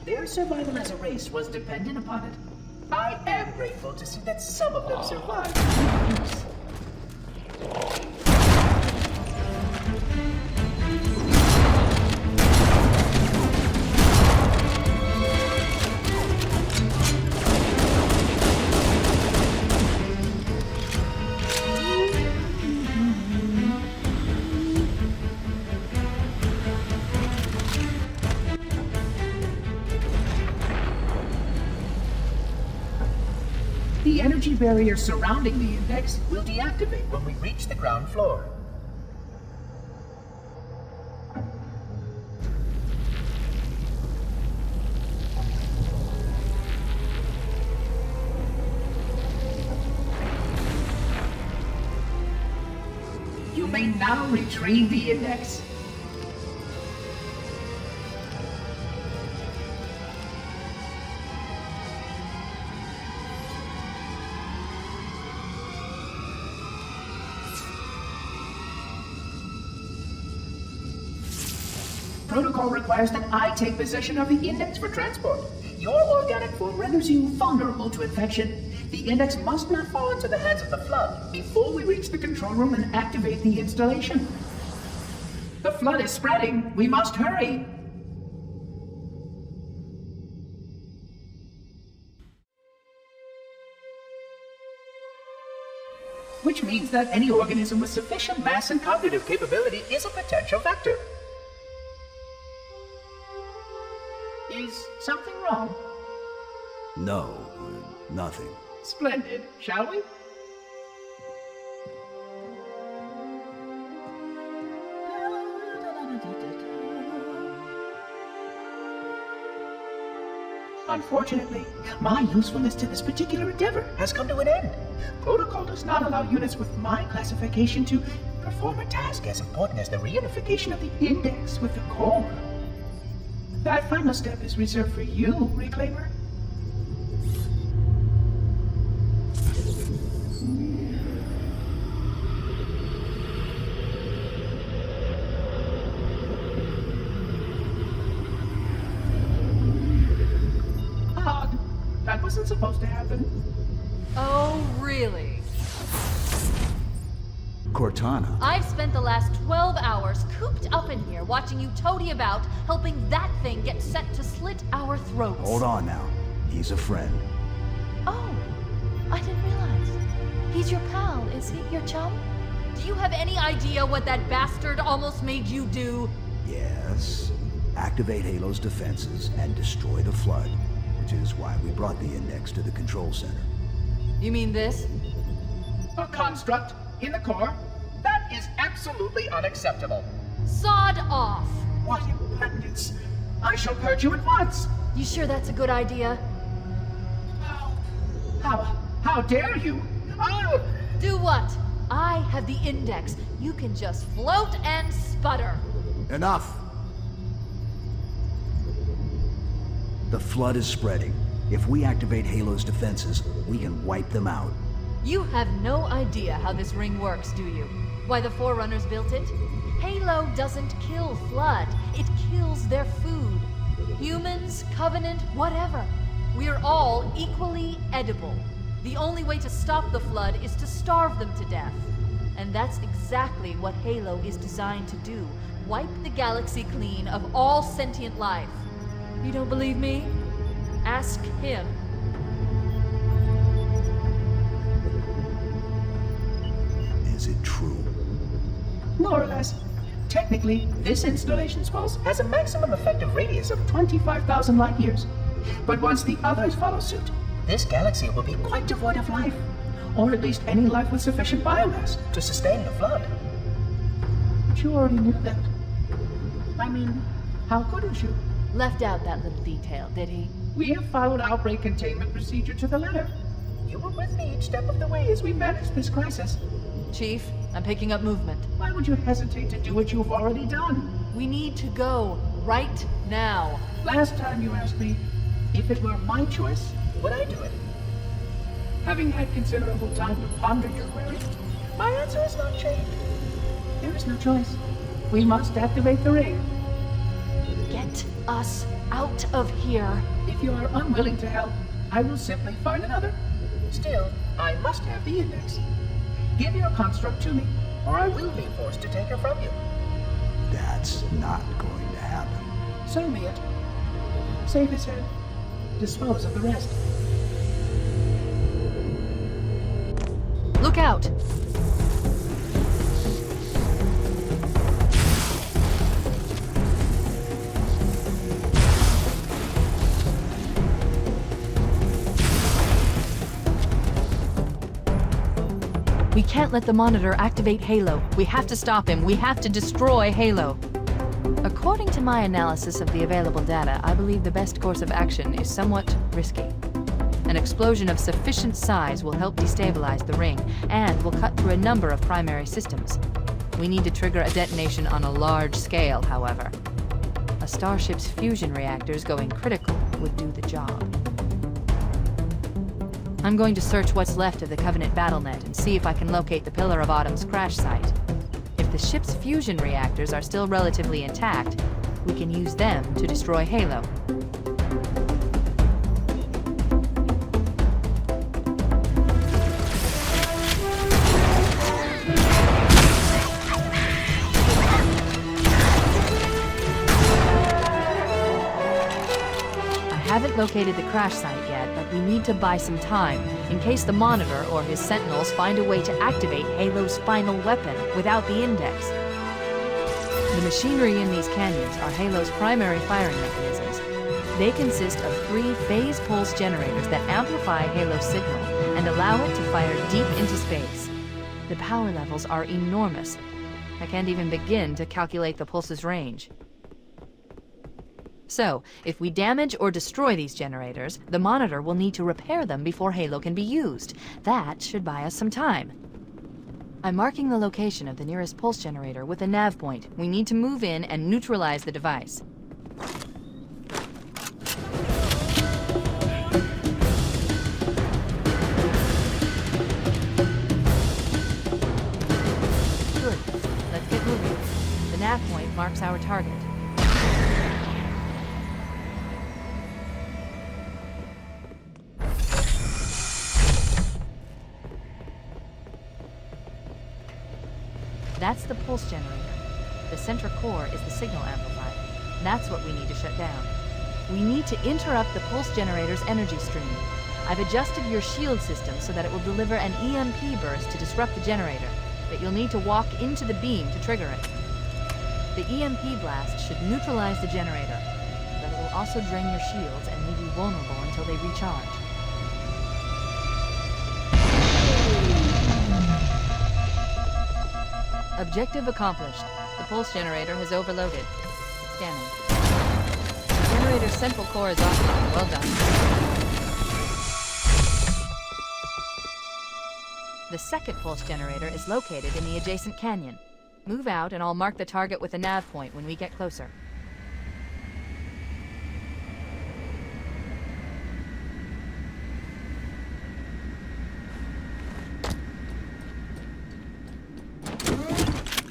Their survival as a race was dependent upon it. I am grateful to see that some of them survived. The The energy barrier surrounding the index will deactivate when we reach the ground floor. You may now retrieve the index. Protocol requires that I take possession of the index for transport. Your organic form renders you vulnerable to infection. The index must not fall into the hands of the Flood before we reach the control room and activate the installation. The Flood is spreading. We must hurry. Which means that any organism with sufficient mass and cognitive capability is a potential vector. Is something wrong? No, nothing. Splendid, shall we? Unfortunately, my usefulness to this particular endeavor has come to an end. Protocol does not allow units with my classification to perform a task as important as the reunification of the index with the core. That final step is reserved for you, Reclaimer. Odd. That wasn't supposed to happen. Oh, really? Cortana. I've spent the last 12 hours cooped up in here watching you toady about, helping that thing get set to slit our throats. Hold on now. He's a friend. Oh, I didn't realize. He's your pal, is he? Your chum? Do you have any idea what that bastard almost made you do? Yes. Activate Halo's defenses and destroy the Flood, which is why we brought the index to the control center. You mean this? A construct in the core? That is absolutely unacceptable. Sod off! What impertinence! I shall purge you at once! You sure that's a good idea? How dare you? Oh! Do what? I have the index. You can just float and sputter. Enough! The Flood is spreading. If we activate Halo's defenses, we can wipe them out. You have no idea how this ring works, do you? Why the Forerunners built it? Halo doesn't kill Flood. It kills their food. Humans, Covenant, whatever. We're all equally edible. The only way to stop the Flood is to starve them to death. And that's exactly what Halo is designed to do. Wipe the galaxy clean of all sentient life. You don't believe me? Ask him. Is it true? More or less. Technically, this installation's pulse has a maximum effective radius of 25,000 light years. But once the others follow suit, this galaxy will be quite devoid of life. Or at least any life with sufficient biomass to sustain the Flood. But you already knew that. I mean, how couldn't you? Left out that little detail, did he? We have followed outbreak containment procedure to the letter. You were with me each step of the way as we managed this crisis. Chief, I'm picking up movement. Why would you hesitate to do what you've already done? We need to go right now. Last time you asked me, if it were my choice, would I do it? Having had considerable time to ponder your query, my answer has not changed. There is no choice. We must activate the ring. Get us out of here. If you are unwilling to help, I will simply find another. Still, I must have the index. Give your construct to me, or I will be forced to take her from you. That's not going to happen. So be it. Save his head. Dispose of the rest. Look out! We can't let the Monitor activate Halo. We have to stop him. We have to destroy Halo. According to my analysis of the available data, I believe the best course of action is somewhat risky. An explosion of sufficient size will help destabilize the ring, and will cut through a number of primary systems. We need to trigger a detonation on a large scale, however. A starship's fusion reactors going critical would do the job. I'm going to search what's left of the Covenant BattleNet and see if I can locate the Pillar of Autumn's crash site. If the ship's fusion reactors are still relatively intact, we can use them to destroy Halo. I haven't located the crash site yet, but we need to buy some time, in case the Monitor or his Sentinels find a way to activate Halo's final weapon without the Index. The machinery in these canyons are Halo's primary firing mechanisms. They consist of 3 phase pulse generators that amplify Halo's signal and allow it to fire deep into space. The power levels are enormous. I can't even begin to calculate the pulse's range. So, if we damage or destroy these generators, the Monitor will need to repair them before Halo can be used. That should buy us some time. I'm marking the location of the nearest pulse generator with a nav point. We need to move in and neutralize the device. Good. Let's get moving. The nav point marks our target. That's the pulse generator. The center core is the signal amplifier. That's what we need to shut down. We need to interrupt the pulse generator's energy stream. I've adjusted your shield system so that it will deliver an EMP burst to disrupt the generator, but you'll need to walk into the beam to trigger it. The EMP blast should neutralize the generator, but it will also drain your shields and leave you vulnerable until they recharge. Objective accomplished. The pulse generator has overloaded. Scanning. The generator's central core is offline. Well done. The second pulse generator is located in the adjacent canyon. Move out and I'll mark the target with a nav point when we get closer.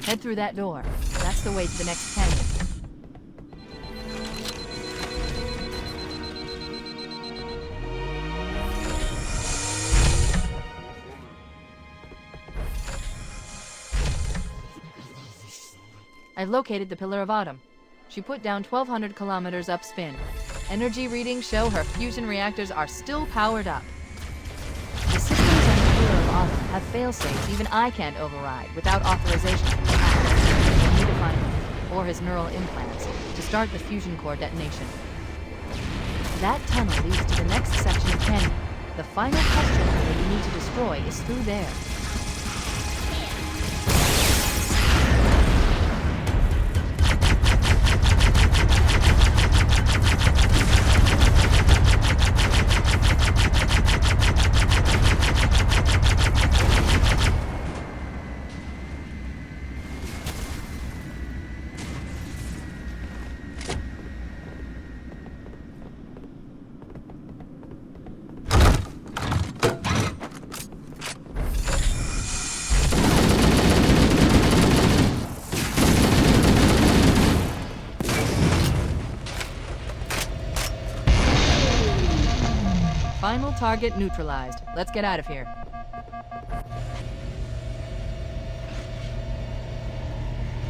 Head through that door. That's the way to the next canyon. I've located the Pillar of Autumn. She put down 1,200 kilometers upspin. Energy readings show her fusion reactors are still powered up. The systems on the Pillar of Autumn have failsafes even I can't override without authorization from the Captain. We need to find him, or his neural implants, to start the fusion core detonation. That tunnel leads to the next section of canyon. The final pulse generator we need to destroy is through there. Final target neutralized. Let's get out of here.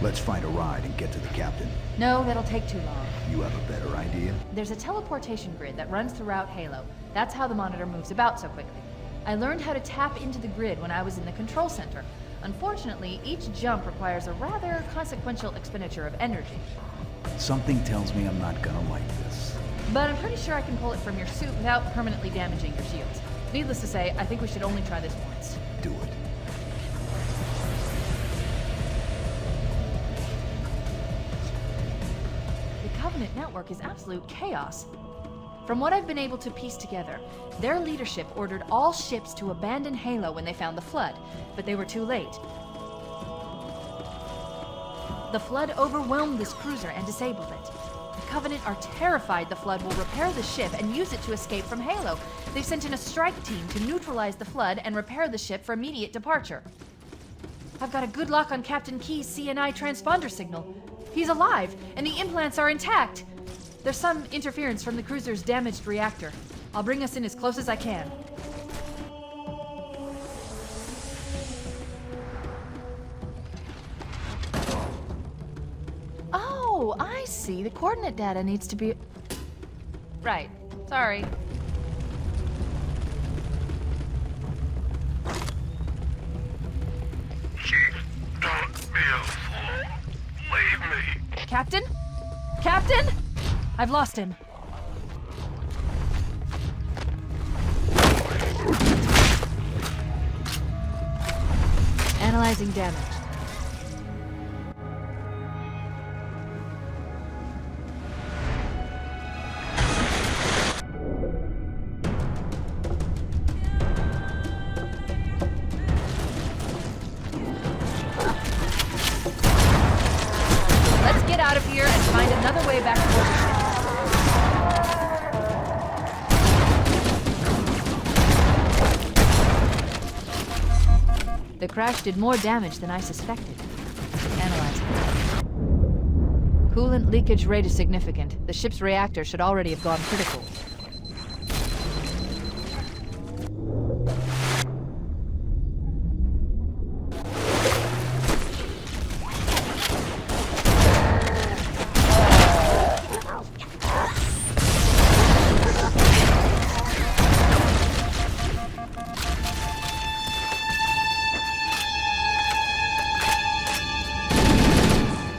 Let's find a ride and get to the captain. No, that'll take too long. You have a better idea? There's a teleportation grid that runs throughout Halo. That's how the Monitor moves about so quickly. I learned how to tap into the grid when I was in the control center. Unfortunately, each jump requires a rather consequential expenditure of energy. Something tells me I'm not gonna like this. But I'm pretty sure I can pull it from your suit without permanently damaging your shields. Needless to say, I think we should only try this once. Do it. coordinate network is absolute chaos. From what I've been able to piece together, their leadership ordered all ships to abandon Halo when they found the Flood, but they were too late. The Flood overwhelmed this cruiser and disabled it. The Covenant are terrified the Flood will repair the ship and use it to escape from Halo. They've sent in a strike team to neutralize the Flood and repair the ship for immediate departure. I've got a good lock on Captain Key's CNI transponder signal. He's alive, and the implants are intact. There's some interference from the cruiser's damaged reactor. I'll bring us in as close as I can. Oh, I see. The coordinate data needs to be... Right. Sorry. Chief, don't be a fool. Leave me. Captain? Captain? I've lost him. Analyzing damage. Let's get out of here and find another way back to the ship. The crash did more damage than I suspected. Analyzing. Coolant leakage rate is significant. The ship's reactor should already have gone critical.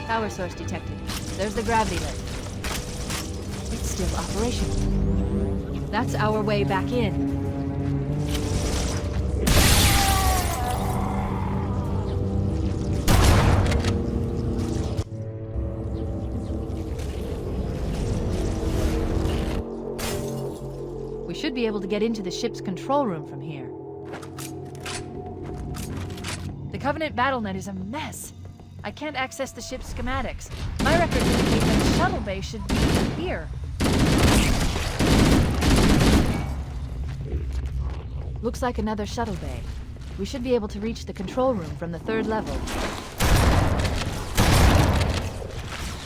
Power source detected. There's the gravity lift. It's still operational. That's our way back in. We should be able to get into the ship's control room from here. The Covenant BattleNet is a mess. I can't access the ship's schematics. My records indicate that the shuttle bay should be here. Looks like another shuttle bay. We should be able to reach the control room from the 3rd level.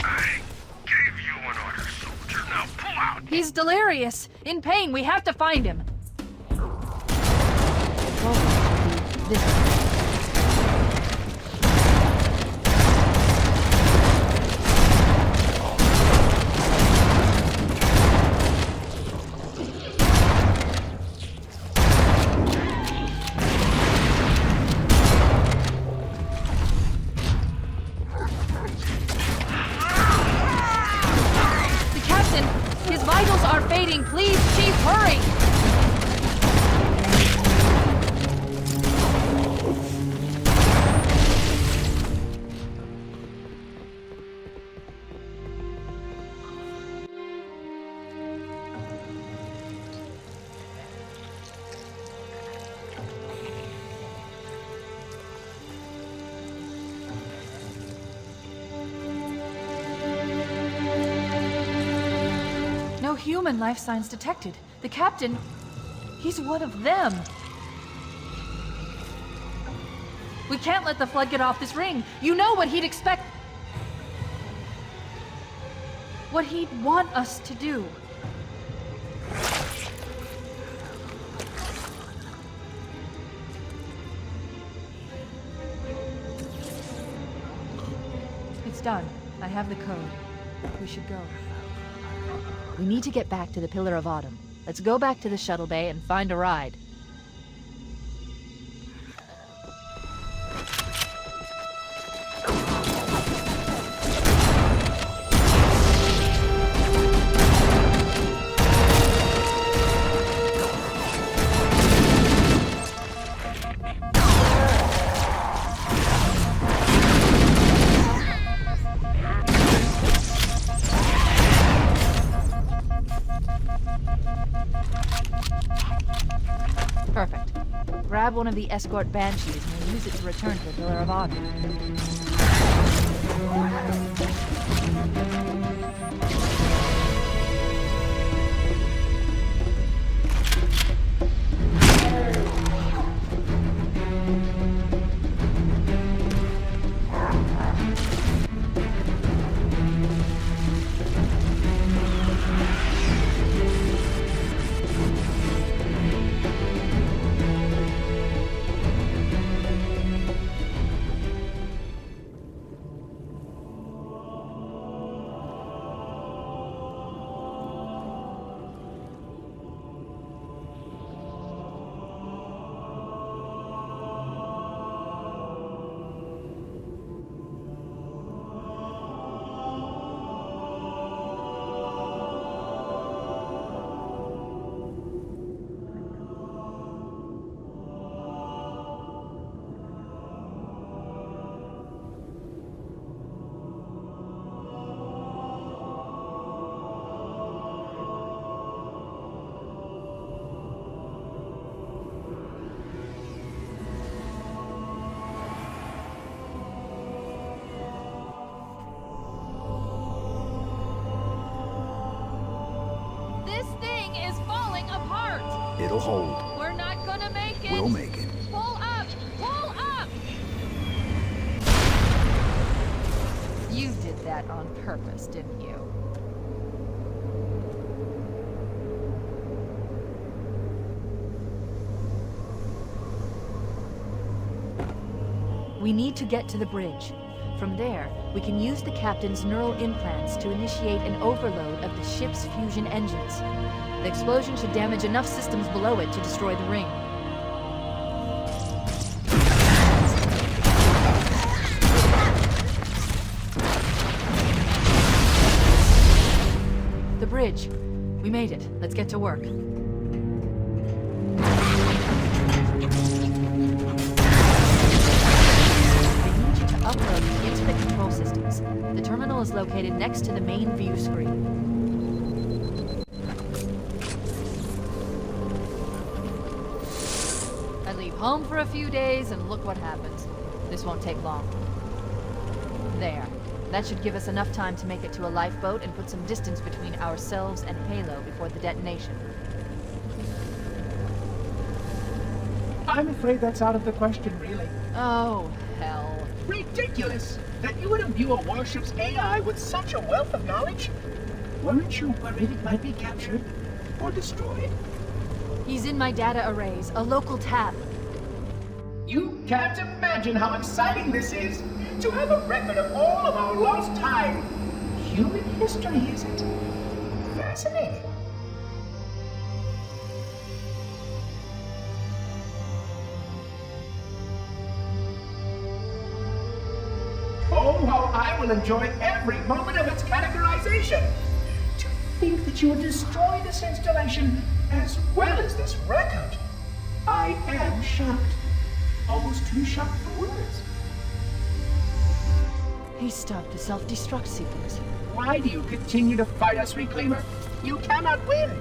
I gave you an order, soldier. Now pull out. He's delirious! In pain! We have to find him! Control room should be this way. Please, Chief, hurry! No human life signs detected. The captain, he's one of them. We can't let the Flood get off this ring. You know what he'd expect. What he'd want us to do. It's done. I have the code. We should go. We need to get back to the Pillar of Autumn. Let's go back to the shuttle bay and find a ride. grab one of the escort banshees and we'll use it to return to the Pillar of Honor. It'll hold. We're not gonna make it! We'll make it. Pull up! Pull up! You did that on purpose, didn't you? We need to get to the bridge. From there, we can use the captain's neural implants to initiate an overload of the ship's fusion engines. The explosion should damage enough systems below it to destroy the ring. The bridge. We made it. Let's get to work. Upload into the control systems. The terminal is located next to the main view screen. I leave home for a few days and look what happens. This won't take long. There. That should give us enough time to make it to a lifeboat and put some distance between ourselves and Halo before the detonation. I'm afraid that's out of the question, really. Oh, hell. Ridiculous! That you would imbue a warship's AI with such a wealth of knowledge? Weren't you worried it might be captured or destroyed? He's in my data arrays, a local tab. You can't imagine how exciting this is! To have a record of all of our lost time! Human history, isn't it? Fascinating. Oh, how I will enjoy every moment of its categorization! To think that you would destroy this installation as well as this record! I am shocked. Almost too shocked for words. He stopped the self-destruct sequence. Why do you continue to fight us, Reclaimer? You cannot win!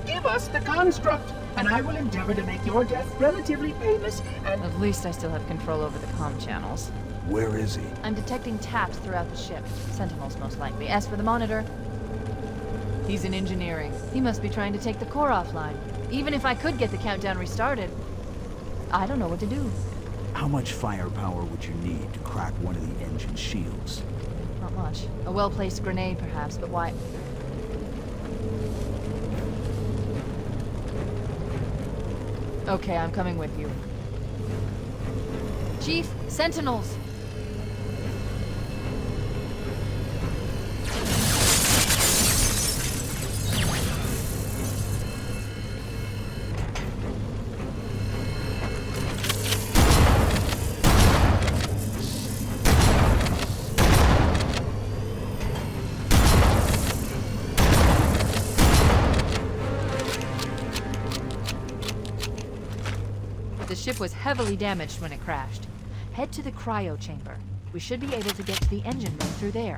Give us the construct, and I will endeavor to make your death relatively painless and... At least I still have control over the comm channels. Where is he? I'm detecting taps throughout the ship. Sentinels, most likely. As for the monitor, he's in engineering. He must be trying to take the core offline. Even if I could get the countdown restarted, I don't know what to do. How much firepower would you need to crack one of the engine shields? Not much. A well-placed grenade, perhaps, but why? Okay, I'm coming with you. Chief, Sentinels! The ship was heavily damaged when it crashed. Head to the cryo chamber. We should be able to get to the engine room through there.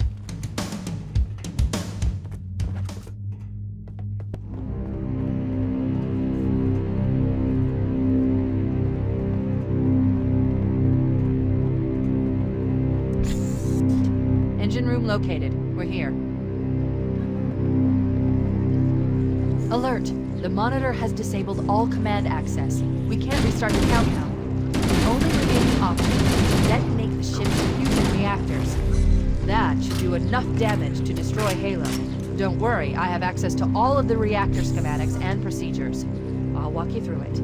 room located. We're here. Alert! The monitor has disabled all command access. We can't restart the countdown. The only remaining option is to detonate the ship's fusion reactors. That should do enough damage to destroy Halo. Don't worry, I have access to all of the reactor schematics and procedures. I'll walk you through it.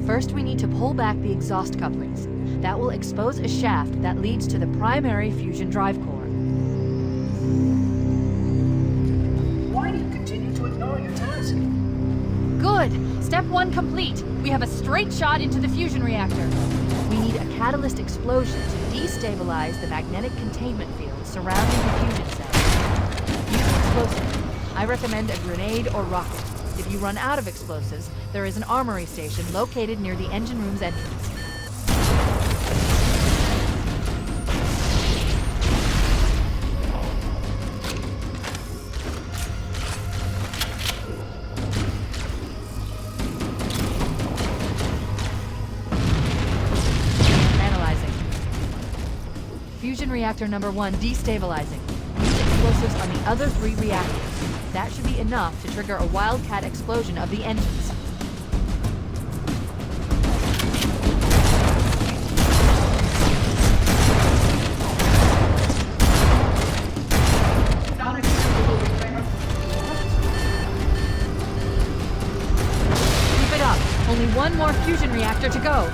First, we need to pull back the exhaust couplings. That will expose a shaft that leads to the primary fusion drive core. Why do you continue to ignore your task? Good! Step 1 complete! We have a straight shot into the fusion reactor. We need a catalyst explosion to destabilize the magnetic containment field surrounding the fusion cell. Use explosive. I recommend a grenade or rocket. If you run out of explosives, there is an armory station located near the engine room's entrance. Fusion reactor number 1 destabilizing. Use explosives on the other 3 reactors. That should be enough to trigger a wildcat explosion of the engines. Not acceptable, Kramer. Keep it up. Only one more fusion reactor to go.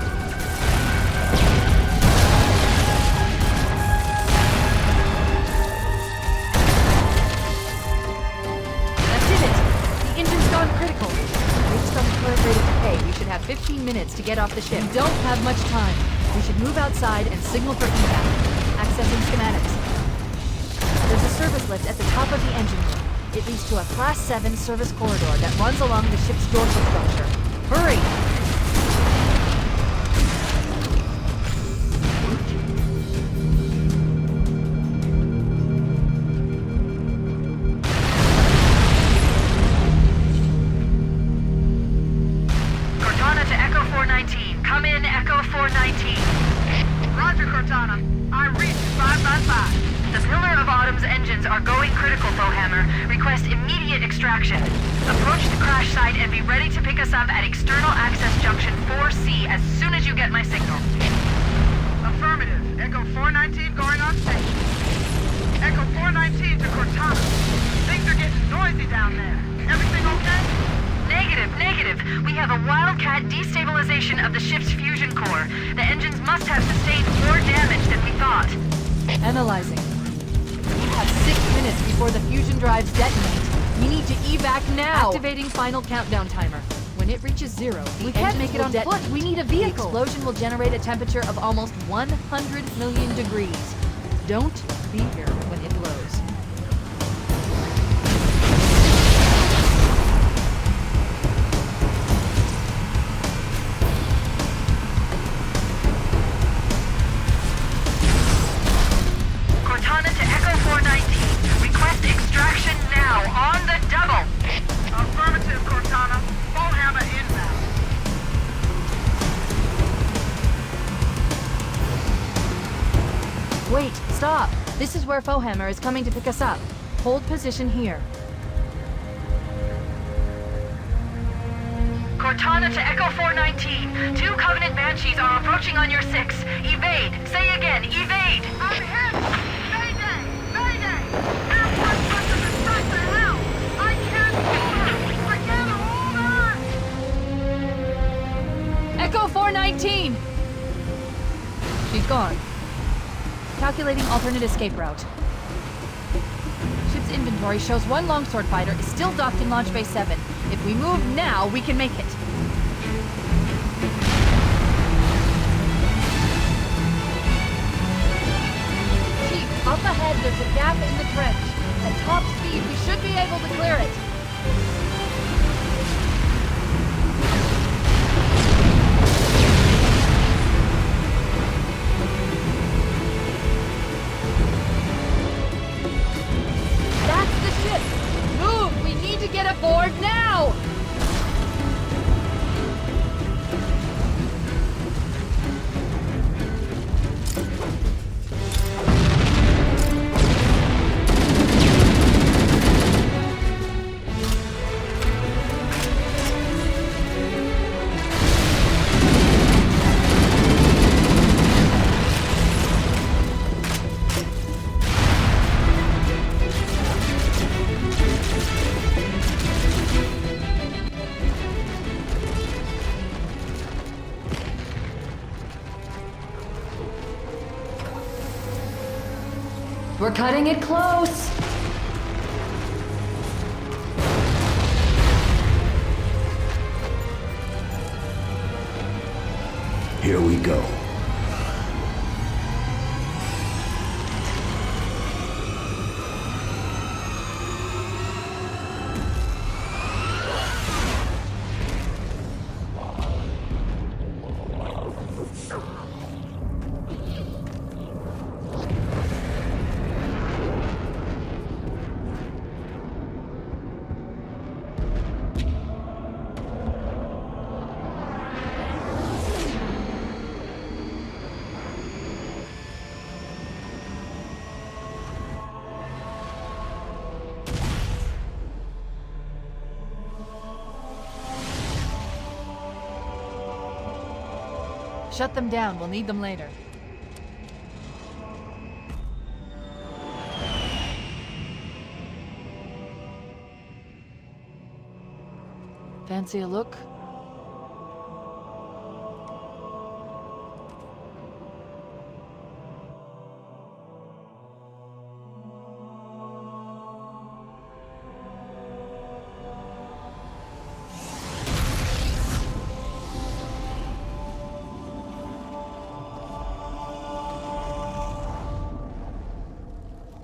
Critical. Based on the current rate of decay, we should have 15 minutes to get off the ship. We don't have much time. We should move outside and signal for evac. Accessing schematics. There's a service lift at the top of the engine room. It leads to a Class 7 service corridor that runs along the ship's dorsal structure. Hurry! Come in, Echo 419. Roger, Cortana. I'm reached 595. The Pillar of Autumn's engines are going critical, Bowhammer. Request immediate extraction. Approach the crash site and be ready to pick us up at External Access Junction 4C as soon as you get my signal. Affirmative. Echo 419 going on station. Echo 419 to Cortana. Things are getting noisy down there. Everything okay? Negative. We have a wildcat destabilization of the ship's fusion core. The engines must have sustained more damage than we thought. Analyzing. We have 6 minutes before the fusion drives detonate. We need to evac now! Activating final countdown timer. When it reaches 0, we can't make it on foot. We need a vehicle. The explosion will generate a temperature of almost 100 million degrees. Don't be here when it blows. Cortana to Echo 419. Request extraction now, on the double. Affirmative, Cortana. Bowhammer inbound. Wait, stop! This is where Fohammer is coming to pick us up. Hold position here. Cortana to Echo 419. 2 Covenant Banshees are approaching on your 6. Evade. Say again, evade. I'm hit! Mayday! Mayday! Airport must have been shot to hell! I can't hold her! I can't hold her! Echo 419! She's gone. Calculating alternate escape route. Ship's inventory shows 1 longsword fighter is still docked in Launch Bay 7. If we move now, we can make it. Chief, up ahead there's a gap in the trench. At top speed, we should be able to clear it. That's the ship! Move! We need to get aboard now! We're cutting it close. Here we go. Shut them down. We'll need them later. Fancy a look?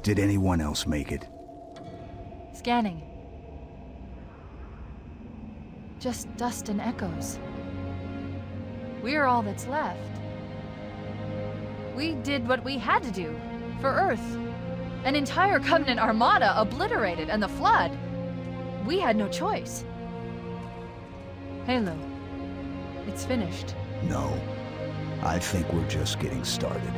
Did anyone else make it? Scanning. Just dust and echoes. We're all that's left. We did what we had to do. For Earth. An entire Covenant armada obliterated, and the Flood. We had no choice. Halo. It's finished. No. I think we're just getting started.